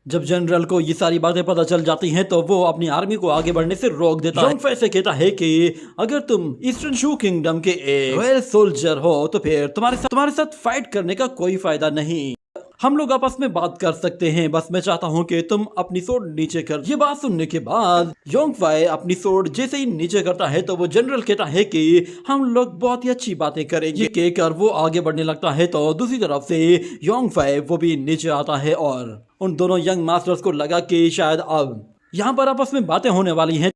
जब जनरल को ये सारी बातें पता चल जाती हैं तो वो अपनी आर्मी को आगे बढ़ने से रोक देता है। ऐसे कहता है कि अगर तुम ईस्टर्न शू किंगडम के एक रॉयल सोल्जर हो तो फिर तुम्हारे साथ फाइट करने का कोई फायदा नहीं। हम लोग आपस में बात कर सकते हैं, बस मैं चाहता हूँ कि तुम अपनी सोर्ड नीचे कर। ये बात सुनने के बाद योंगफाई अपनी सोर्ड जैसे ही नीचे करता है तो वो जनरल कहता है कि हम लोग बहुत ही अच्छी बातें करेंगे। कहकर वो आगे बढ़ने लगता है तो दूसरी तरफ से योंगफाई वो भी नीचे आता है और उन दोनों यंग मास्टर्स को लगा कि शायद अब यहाँ पर आपस में बातें होने वाली हैं,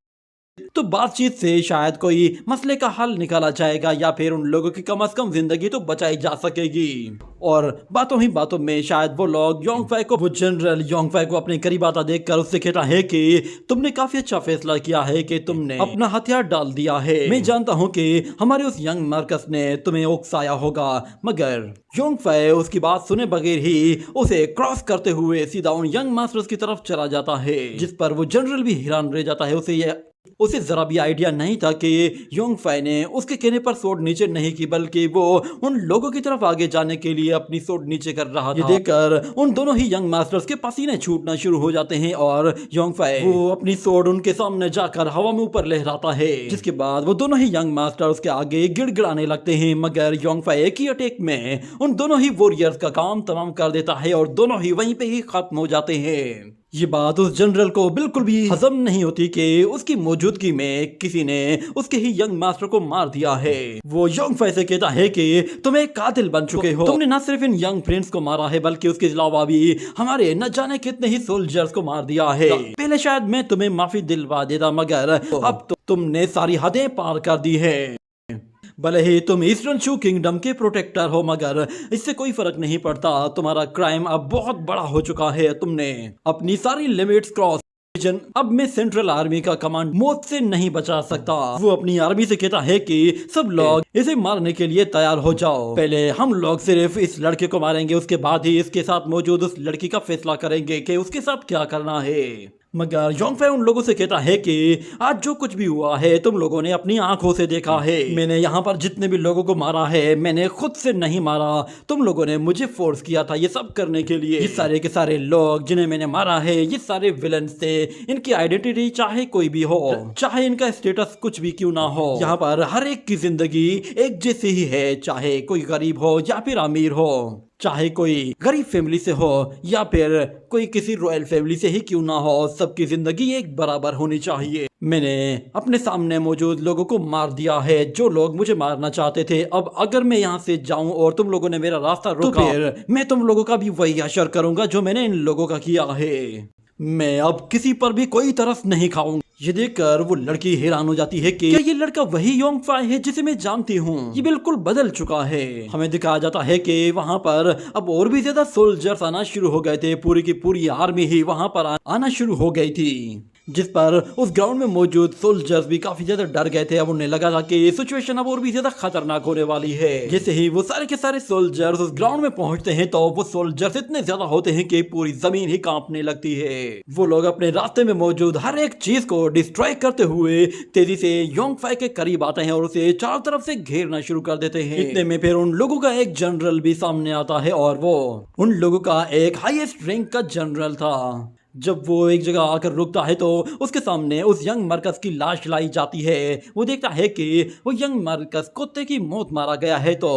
तो बातचीत से शायद कोई मसले का हल निकाला जाएगा या फिर उन लोगों की कम से कम जिंदगी तो बचाई जा सकेगी। और बातों ही बातों में शायद वो लोग योंगफाई को, वो जनरल योंगफाई को अपने करीब आता देखकर उससे कहता है कि तुमने काफी अच्छा फैसला किया है कि तुमने अपना हथियार डाल दिया है। मैं जानता हूँ कि हमारे उस यंग मार्कस ने तुम्हें उकसाया होगा, मगर योंगफाई उसकी बात सुने बगैर ही उसे क्रॉस करते हुए सीधा उन यंग मास्टर्स की तरफ चला जाता है, जिस पर वो जनरल भी हैरान रह जाता है। उसे जरा भी आइडिया नहीं था कि योंगफाई ने उसके कहने पर सोर्ड नीचे नहीं की, बल्कि वो उन लोगों की तरफ आगे जाने के लिए अपनी सोर्ड नीचे कर रहा था। ये देखकर उन दोनों ही यंग मास्टर्स के पसीने छूटना शुरू हो जाते हैं और योंगफाई वो अपनी सोर्ड उनके सामने जाकर हवा में ऊपर लहराता है, जिसके बाद वो दोनों ही यंग मास्टर उसके आगे गिड़गिड़ाने लगते हैं। मगर योंगफाई एक ही अटैक में उन दोनों ही वॉरियर्स का काम तमाम कर देता है और दोनों ही वहीं पे ही खत्म हो जाते हैं। ये बात उस जनरल को बिल्कुल भी हजम नहीं होती कि उसकी मौजूदगी में किसी ने उसके ही यंग मास्टर को मार दिया है। वो योंगफाई से कहता है कि तुम एक कातिल बन चुके हो, तुमने न सिर्फ इन यंग प्रिंस को मारा है बल्कि उसके अलावा भी हमारे न जाने कितने ही सोल्जर्स को मार दिया है। पहले शायद मैं तुम्हें माफी दिलवा देता, मगर अब तो तुमने सारी हदें पार कर दी है। भले ही तुम ईस्टर्न शू किंगडम के प्रोटेक्टर हो, मगर इससे कोई फर्क नहीं पड़ता। तुम्हारा क्राइम अब बहुत बड़ा हो चुका है, तुमने अपनी सारी लिमिट्स क्रॉस। अब मैं सेंट्रल आर्मी का कमांड मौत से नहीं बचा सकता। वो अपनी आर्मी से कहता है कि सब लोग इसे मारने के लिए तैयार हो जाओ। पहले हम लोग सिर्फ इस लड़के को मारेंगे, उसके बाद ही इसके साथ मौजूद उस लड़की का फैसला करेंगे कि उसके साथ क्या करना है। मगर योंगफाई उन लोगों से कहता है कि आज जो कुछ भी हुआ है तुम लोगों ने अपनी आंखों से देखा है। मैंने यहाँ पर जितने भी लोगों को मारा है मैंने खुद से नहीं मारा, तुम लोगों ने मुझे फोर्स किया था ये सब करने के लिए। ये सारे के सारे लोग जिन्हें मैंने मारा है ये सारे विलन्स थे। इनकी आइडेंटिटी चाहे कोई भी हो, चाहे इनका स्टेटस कुछ भी क्यों ना हो, यहाँ पर हर एक की जिंदगी एक जैसी ही है, चाहे कोई गरीब हो या फिर अमीर हो, चाहे कोई गरीब फैमिली से हो या फिर कोई किसी रॉयल फैमिली से ही क्यों ना हो, सबकी जिंदगी एक बराबर होनी चाहिए। मैंने अपने सामने मौजूद लोगों को मार दिया है जो लोग मुझे मारना चाहते थे। अब अगर मैं यहाँ से जाऊं और तुम लोगों ने मेरा रास्ता रोका तो फिर मैं तुम लोगों का भी वही असर करूंगा जो मैंने इन लोगों का किया है। मैं अब किसी पर भी कोई तरस नहीं खाऊंगा। ये देखकर वो लड़की हैरान हो जाती है कि क्या ये लड़का वही योंगफाई है जिसे मैं जानती हूँ? ये बिल्कुल बदल चुका है। हमें दिखाया जाता है कि वहाँ पर अब और भी ज्यादा सोल्जर्स आना शुरू हो गए थे। पूरी की पूरी आर्मी ही वहाँ पर आना शुरू हो गई थी, जिस पर उस ग्राउंड में मौजूद सोल्जर्स भी काफी ज्यादा डर गए थे। अब उन्हें लगा था कि सिचुएशन अब और भी ज्यादा खतरनाक होने वाली है। जैसे ही वो सारे के सारे सोल्जर्स उस ग्राउंड में पहुंचते हैं तो वो सोल्जर्स इतने ज्यादा होते हैं कि पूरी जमीन ही कांपने लगती है। वो लोग अपने रास्ते में मौजूद हर एक चीज को डिस्ट्रॉय करते हुए तेजी से योंगफाई के करीब आते हैं और उसे चारों तरफ से घेरना शुरू कर देते हैं। इतने में फिर उन लोगों का एक जनरल भी सामने आता है और वो उन लोगों का एक हाईएस्ट रैंक का जनरल था। जब वो एक जगह आकर रुकता है तो उसके सामने उस यंग मार्कस की लाश लाई जाती है। वो देखता है कि वो यंग मार्कस कुत्ते की मौत मारा गया है तो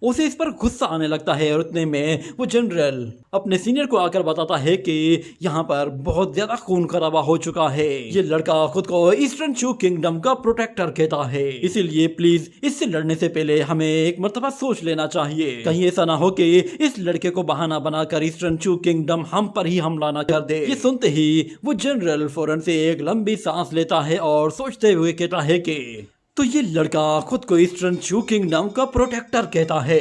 उसे इस पर गुस्सा आने लगता है और उतने में वो जनरल अपने सीनियर को आकर बताता है कि यहाँ पर बहुत ज्यादा खून खराबा हो चुका है। ये लड़का खुद को ईस्टर्न शू किंगडम का प्रोटेक्टर कहता है, इसीलिए प्लीज इससे लड़ने से पहले हमें एक मर्तबा सोच लेना चाहिए। कहीं ऐसा ना हो कि इस लड़के को बहाना बनाकर ईस्टर्न शू किंगडम हम पर ही हमला ना कर दे। ये सुनते ही वो जनरल फौरन से एक लंबी सांस लेता है और सोचते हुए कहता है कि तो ये लड़का खुद को ईस्टर्न शू किंगडम का प्रोटेक्टर कहता है,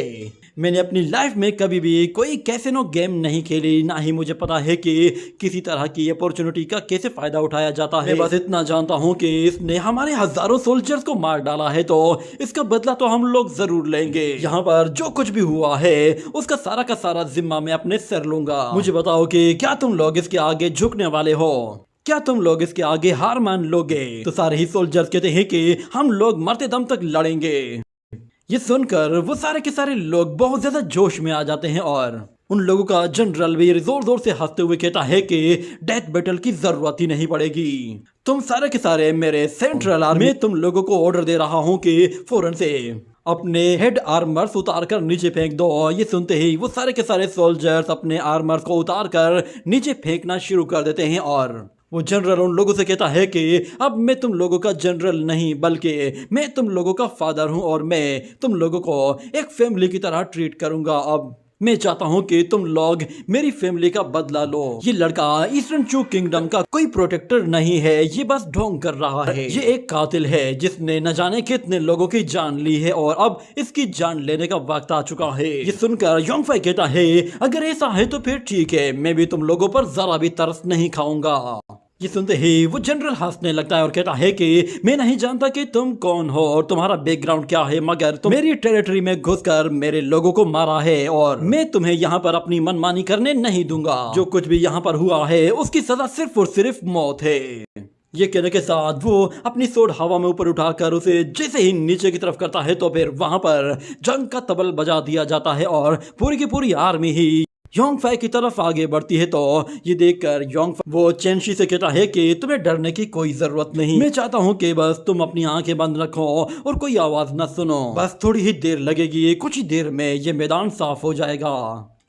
मैंने अपनी लाइफ में कभी भी कोई कैसीनो गेम नहीं खेली, ना ही मुझे पता है कि किसी तरह की अपॉर्चुनिटी का कैसे फायदा उठाया जाता है। मैं बस इतना जानता हूँ कि इसने हमारे हजारों सोल्जर्स को मार डाला है, तो इसका बदला तो हम लोग जरूर लेंगे। यहाँ पर जो कुछ भी हुआ है उसका सारा जिम्मा मैं अपने सर लूंगा। मुझे बताओ कि क्या तुम लोग इसके आगे झुकने वाले हो? क्या तुम लोग इसके आगे हार मान लोगे? तो सारे ही सोल्जर्स कहते हैं कि हम लोग मरते दम तक लड़ेंगे। ये सुनकर वो सारे के सारे लोग बहुत ज्यादा जोश में आ जाते हैं और उन लोगों का जनरल भी जोर जोर से हंसते हुए कहता है कि डेथ बैटल की जरूरत ही नहीं पड़ेगी। तुम सारे के सारे मेरे सेंट्रल आर्मी, तुम लोगों को ऑर्डर दे रहा हूँ कि फौरन से अपने हेड आर्मर्स उतार कर नीचे फेंक दो। ये सुनते ही वो सारे के सारे सोल्जर्स अपने आर्मर्स को उतार कर नीचे फेंकना शुरू कर देते हैं और वो जनरल उन लोगों से कहता है कि अब मैं तुम लोगों का जनरल नहीं बल्कि मैं तुम लोगों का फादर हूं और मैं तुम लोगों को एक फैमिली की तरह ट्रीट करूंगा। अब मैं चाहता हूं कि तुम लोग मेरी फैमिली का बदला लो। ये लड़का ईस्टर्न चू किंगडम का कोई प्रोटेक्टर नहीं है, ये बस ढोंग कर रहा है। ये एक कातिल है जिसने न जाने कितने लोगों की जान ली है और अब इसकी जान लेने का वक्त आ चुका है। ये सुनकर योंगफाई कहता है अगर ऐसा है तो फिर ठीक है, मैं भी तुम लोगों पर जरा भी तरस नहीं खाऊंगा। ये सुनते ही वो जनरल हंसने लगता है और कहता है कि मैं नहीं जानता कि तुम कौन हो और तुम्हारा बैकग्राउंड क्या है, मगर तुम मेरी टेरिटरी में घुसकर मेरे लोगों को मारा है और मैं तुम्हें यहाँ पर अपनी मनमानी करने नहीं दूंगा। जो कुछ भी यहाँ पर हुआ है उसकी सजा सिर्फ और सिर्फ मौत है। ये कहने के साथ वो अपनी सोड हवा में ऊपर उठाकर उसे जैसे ही नीचे की तरफ करता है तो फिर वहां पर जंग का तबल बजा दिया जाता है और पूरी की पूरी आर्मी ही योंगफाई की तरफ आगे बढ़ती है। तो ये देखकर योंगफाई वो चेंशी से कहता है कि तुम्हें डरने की कोई जरूरत नहीं, मैं चाहता हूँ कि बस तुम अपनी आंखें बंद रखो और कोई आवाज न सुनो। बस थोड़ी ही देर लगेगी, कुछ ही देर में ये मैदान साफ हो जाएगा।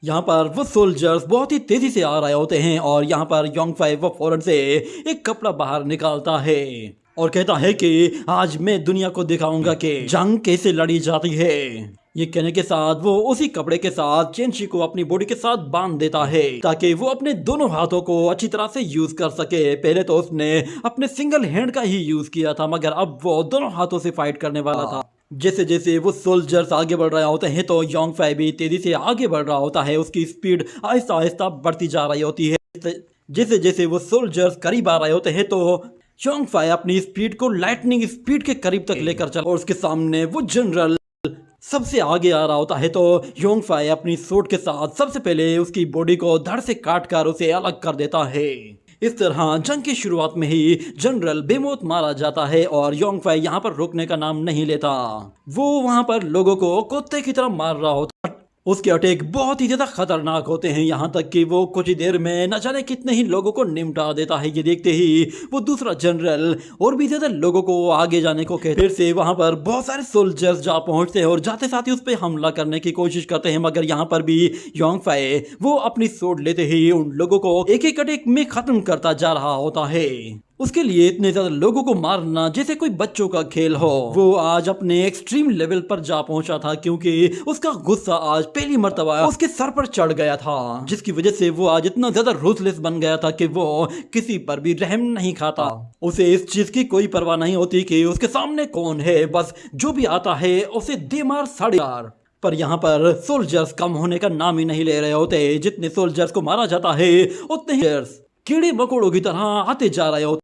यहाँ पर वो सोल्जर्स बहुत ही तेजी से आ रहे होते हैं और यहाँ पर योंगफाई वो फौरन से एक कपड़ा बाहर निकालता है और कहता है कि आज मैं दुनिया को दिखाऊंगा कि जंग कैसे लड़ी जाती है। ये कहने के साथ वो उसी कपड़े के साथ चेंशी को अपनी बॉडी के साथ बांध देता है ताकि वो अपने दोनों हाथों को अच्छी तरह से यूज कर सके। पहले तो उसने अपने सिंगल हैंड का ही यूज किया था, मगर अब वो दोनों हाथों से फाइट करने वाला था। जैसे जैसे वो सोल्जर्स आगे बढ़ रहे होते हैं तो योंगफाई भी तेजी से आगे बढ़ रहा होता है। उसकी स्पीड आहिस्ता आहिस्ता बढ़ती जा रही होती है। जैसे जैसे वो सोल्जर्स करीब आ रहे होते हैं तो योंगफाई अपनी स्पीड को लाइटनिंग स्पीड के करीब तक लेकर चला और उसके सामने वो जनरल सबसे आगे आ रहा होता है। तो योंगफाई अपनी सोट के साथ सबसे पहले उसकी बॉडी को धड़ से काट कर उसे अलग कर देता है। इस तरह जंग की शुरुआत में ही जनरल बेमौत मारा जाता है और योंगफाई यहाँ पर रुकने का नाम नहीं लेता। वो वहाँ पर लोगों को कुत्ते की तरह मार रहा होता। उसके अटैक बहुत ही ज्यादा खतरनाक होते हैं, यहाँ तक कि वो कुछ ही देर में न जाने कितने ही लोगों को निपटा देता है। ये देखते ही वो दूसरा जनरल और भी ज्यादा लोगों को आगे जाने को कहते। फिर से वहां पर बहुत सारे सोल्जर्स जा पहुंचते हैं और जाते साथ ही उस पर हमला करने की कोशिश करते हैं, मगर यहाँ पर भी योंगफाई वो अपनी सोड लेते ही उन लोगों को एक एक अटैक में खत्म करता जा रहा होता है। उसके लिए इतने ज्यादा लोगों को मारना जैसे कोई बच्चों का खेल हो। वो आज अपने एक्सट्रीम लेवल पर जा पहुंचा था क्योंकि उसका गुस्सा आज पहली मर्तबा उसके सर पर चढ़ गया था, जिसकी वजह से वो आज इतना ज्यादा रूथलेस बन गया था कि वो किसी पर भी रहम नहीं खाता। उसे इस चीज की कोई परवाह नहीं होती कि उसके सामने कौन है, बस जो भी आता है उसे दे मार साड़े मार। पर यहाँ पर सोल्जर्स कम होने का नाम ही नहीं ले रहे होते। जितने सोल्जर्स को मारा जाता है उतने ही कीड़े मकोड़ों की तरह आते जा रहे होते।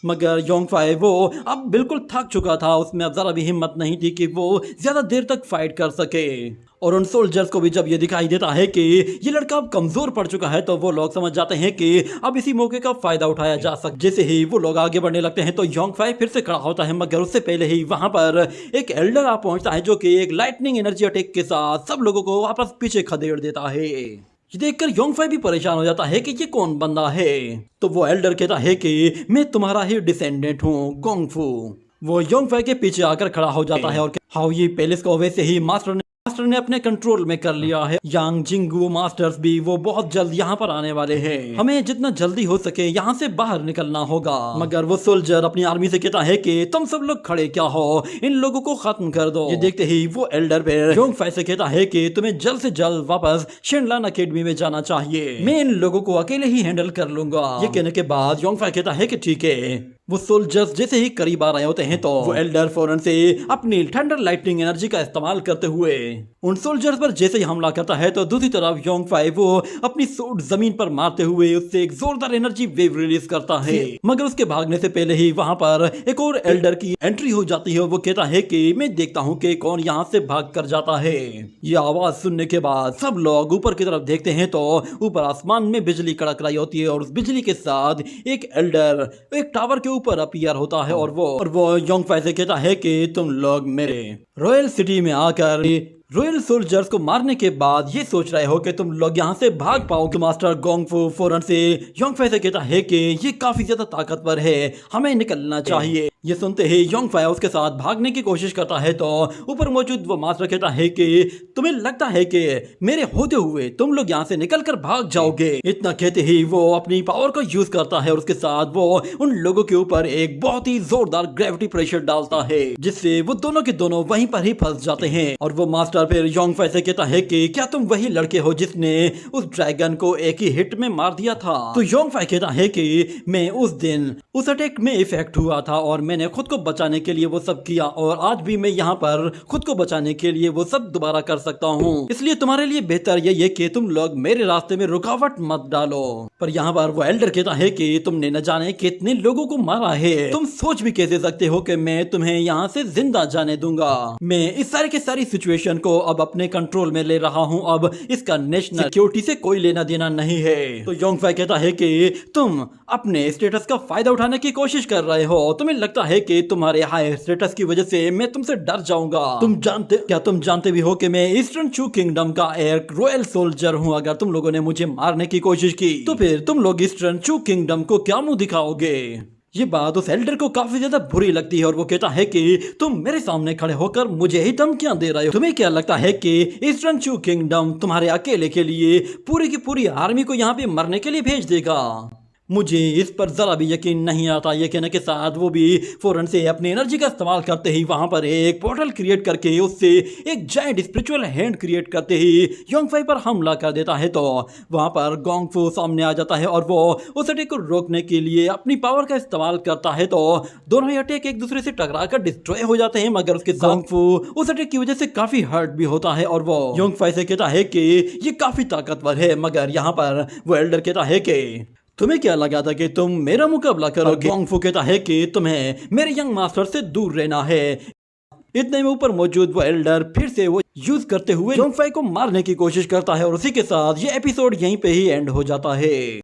मगर योंगफाई वो अब बिल्कुल थक चुका था, उसमें अब जरा भी हिम्मत नहीं थी कि वो ज्यादा देर तक फाइट कर सके। और उन सोल्जर्स को भी जब ये दिखाई देता है कि ये लड़का अब कमजोर पड़ चुका है तो वो लोग समझ जाते हैं कि अब इसी मौके का फायदा उठाया जा सकता। जैसे ही वो लोग आगे बढ़ने लगते हैं तो योंगफाई फिर से खड़ा होता है, मगर उससे पहले ही वहां पर एक एल्डर आ पहुंचता है जो कि एक लाइटनिंग एनर्जी अटैक के साथ सब लोगों को वापस पीछे खदेड़ देता है। ये देखकर योंगफाई भी परेशान हो जाता है कि ये कौन बंदा है। तो वो एल्डर कहता है कि मैं तुम्हारा ही डिसेंडेंट हूँ, गोंगफू। वो योंगफाई के पीछे आकर खड़ा हो जाता है और हाउ ये पैलेस को वैसे ही मास्टर ने अपने कंट्रोल में कर लिया है। यांग जिंगू मास्टर्स भी वो बहुत जल्द यहाँ पर आने वाले हैं, हमें जितना जल्दी हो सके यहाँ से बाहर निकलना होगा। मगर वो सोल्जर अपनी आर्मी से कहता है कि तुम सब लोग खड़े क्या हो, इन लोगों को खत्म कर दो। ये देखते ही वो एल्डर पे योंगफाई से कहता है कि तुम्हें जल्द से जल्द वापस शिनलान अकेडमी में जाना चाहिए, मैं इन लोगों को अकेले ही हैंडल कर लूंगा। ये कहने के बाद योंगफाई कहता है कि ठीक है, वो सोल्जर्स जैसे ही करीब आ रहे होते हैं तो वो एल्डर फौरन से अपनी थंडर लाइटनिंग एनर्जी का इस्तेमाल करते हुए उन सोल्जर्स पर जैसे ही हमला करता है तो दूसरी तरफ योंगफाई वो अपनी सूट जमीन पर मारते हुए उससे एक जोरदार एनर्जी वेव रिलीज करता है। मगर उसके भागने से पहले ही वहां पर एक और एल्डर की एंट्री हो जाती है। वो कहता है कि मैं देखता हूँ कि कौन यहाँ से भाग कर जाता है। ये आवाज सुनने के बाद सब लोग ऊपर की तरफ देखते हैं तो ऊपर आसमान में बिजली कड़क रही होती है और उस बिजली के साथ एक एल्डर एक टावर के ऊपर अपीयर होता है और वो योंगफाई से कहता है कि तुम लोग मेरे रॉयल सिटी में आकर रॉयल सोल्जर्स को मारने के बाद ये सोच रहे हो कि तुम लोग यहाँ से भाग पाओगे। मास्टर गोंगफू फौरन से योंगफाई से कहता है कि ये काफी ज्यादा ताकतवर है, हमें निकलना चाहिए। ये सुनते ही योंगफाई उसके साथ भागने की कोशिश करता है तो ऊपर मौजूद वो मास्टर कहता है कि तुम्हें लगता है कि मेरे होते हुए तुम लोग यहाँ से निकल कर भाग जाओगे। इतना कहते ही वो अपनी पावर को यूज करता है और उसके साथ वो उन लोगों के ऊपर एक बहुत ही जोरदार ग्रेविटी प्रेशर डालता है जिससे वो दोनों के दोनों वहीं पर ही फंस जाते हैं। और वो मास्टर फिर योंगफाई से कहता है कि क्या तुम वही लड़के हो जिसने उस ड्रैगन को एक ही हिट में मार दिया था? तो योंगफाई कहता है कि मैं उस दिन उस अटैक में इफेक्ट हुआ था और मैंने खुद को बचाने के लिए वो सब किया और आज भी मैं यहाँ पर खुद को बचाने के लिए वो सब दोबारा कर सकता हूँ। इसलिए तुम्हारे लिए बेहतर यही है कि तुम लोग मेरे रास्ते में रुकावट मत डालो। पर यहाँ पर वो एल्डर कहता है कि तुमने न जाने कितने लोगों को मारा है, तुम सोच भी कैसे सकते हो कि मैं तुम्हें यहाँ से जिंदा जाने दूंगा। मैं इस सारे के सारी सिचुएशन को अब अपने कंट्रोल में ले रहा हूँ, अब इसका नेशनल सिक्योरिटी से कोई लेना देना नहीं है। तो योंगफाई कहता है कि तुम अपने स्टेटस का फायदा उठाने की कोशिश कर रहे हो, तुम्हें लगता है कि तुम्हारे हाई स्टेटस की वजह से मैं तुमसे डर जाऊंगा। तुम जानते भी हो कि मैं ईस्टर्न चू किंगडम का एक रॉयल सोल्जर हूँ। अगर तुम लोगों ने मुझे मारने की कोशिश की तो फिर तुम लोग ईस्टर्न चू किंगडम को क्या मुंह दिखाओगे? ये बात उस एल्डर को काफी ज्यादा बुरी लगती है और वो कहता है कि तुम मेरे सामने खड़े होकर मुझे ही धमकियां दे रहे हो। तुम्हें क्या लगता है कि ईस्टर्न चू किंगडम तुम्हारे अकेले के लिए पूरी की पूरी आर्मी को यहाँ पे मरने के लिए भेज देगा? मुझे इस पर जरा भी यकीन नहीं आता। ये कहने के साथ वो भी फौरन से अपनी एनर्जी का इस्तेमाल करते ही वहां पर एक पोर्टल क्रिएट करके उससे एक जायंट स्पिरिचुअल हैंड क्रिएट करते ही योंगफाई पर हमला कर देता है। तो वहां पर गोंगफू सामने आ जाता है और वो उस अटैक को रोकने के लिए अपनी पावर का इस्तेमाल करता है। तो दोनों ही अटैक एक दूसरे से टकरा कर डिस्ट्रॉय हो जाते हैं, मगर उसके गोंगफू उस अटैक की वजह से काफी हर्ट भी होता है और वो योंगफाई से कहता है कि ये काफी ताकतवर है। मगर यहाँ पर वो एल्डर कहता है कि तुम्हें क्या लगा था कि तुम मेरा मुकाबला करोगे? गोंगफू कहता है कि तुम्हें मेरे यंग मास्टर से दूर रहना है। इतने में ऊपर मौजूद वो एल्डर फिर से वो यूज करते हुए योंगफाई को मारने की कोशिश करता है और उसी के साथ ये एपिसोड यहीं पे ही एंड हो जाता है।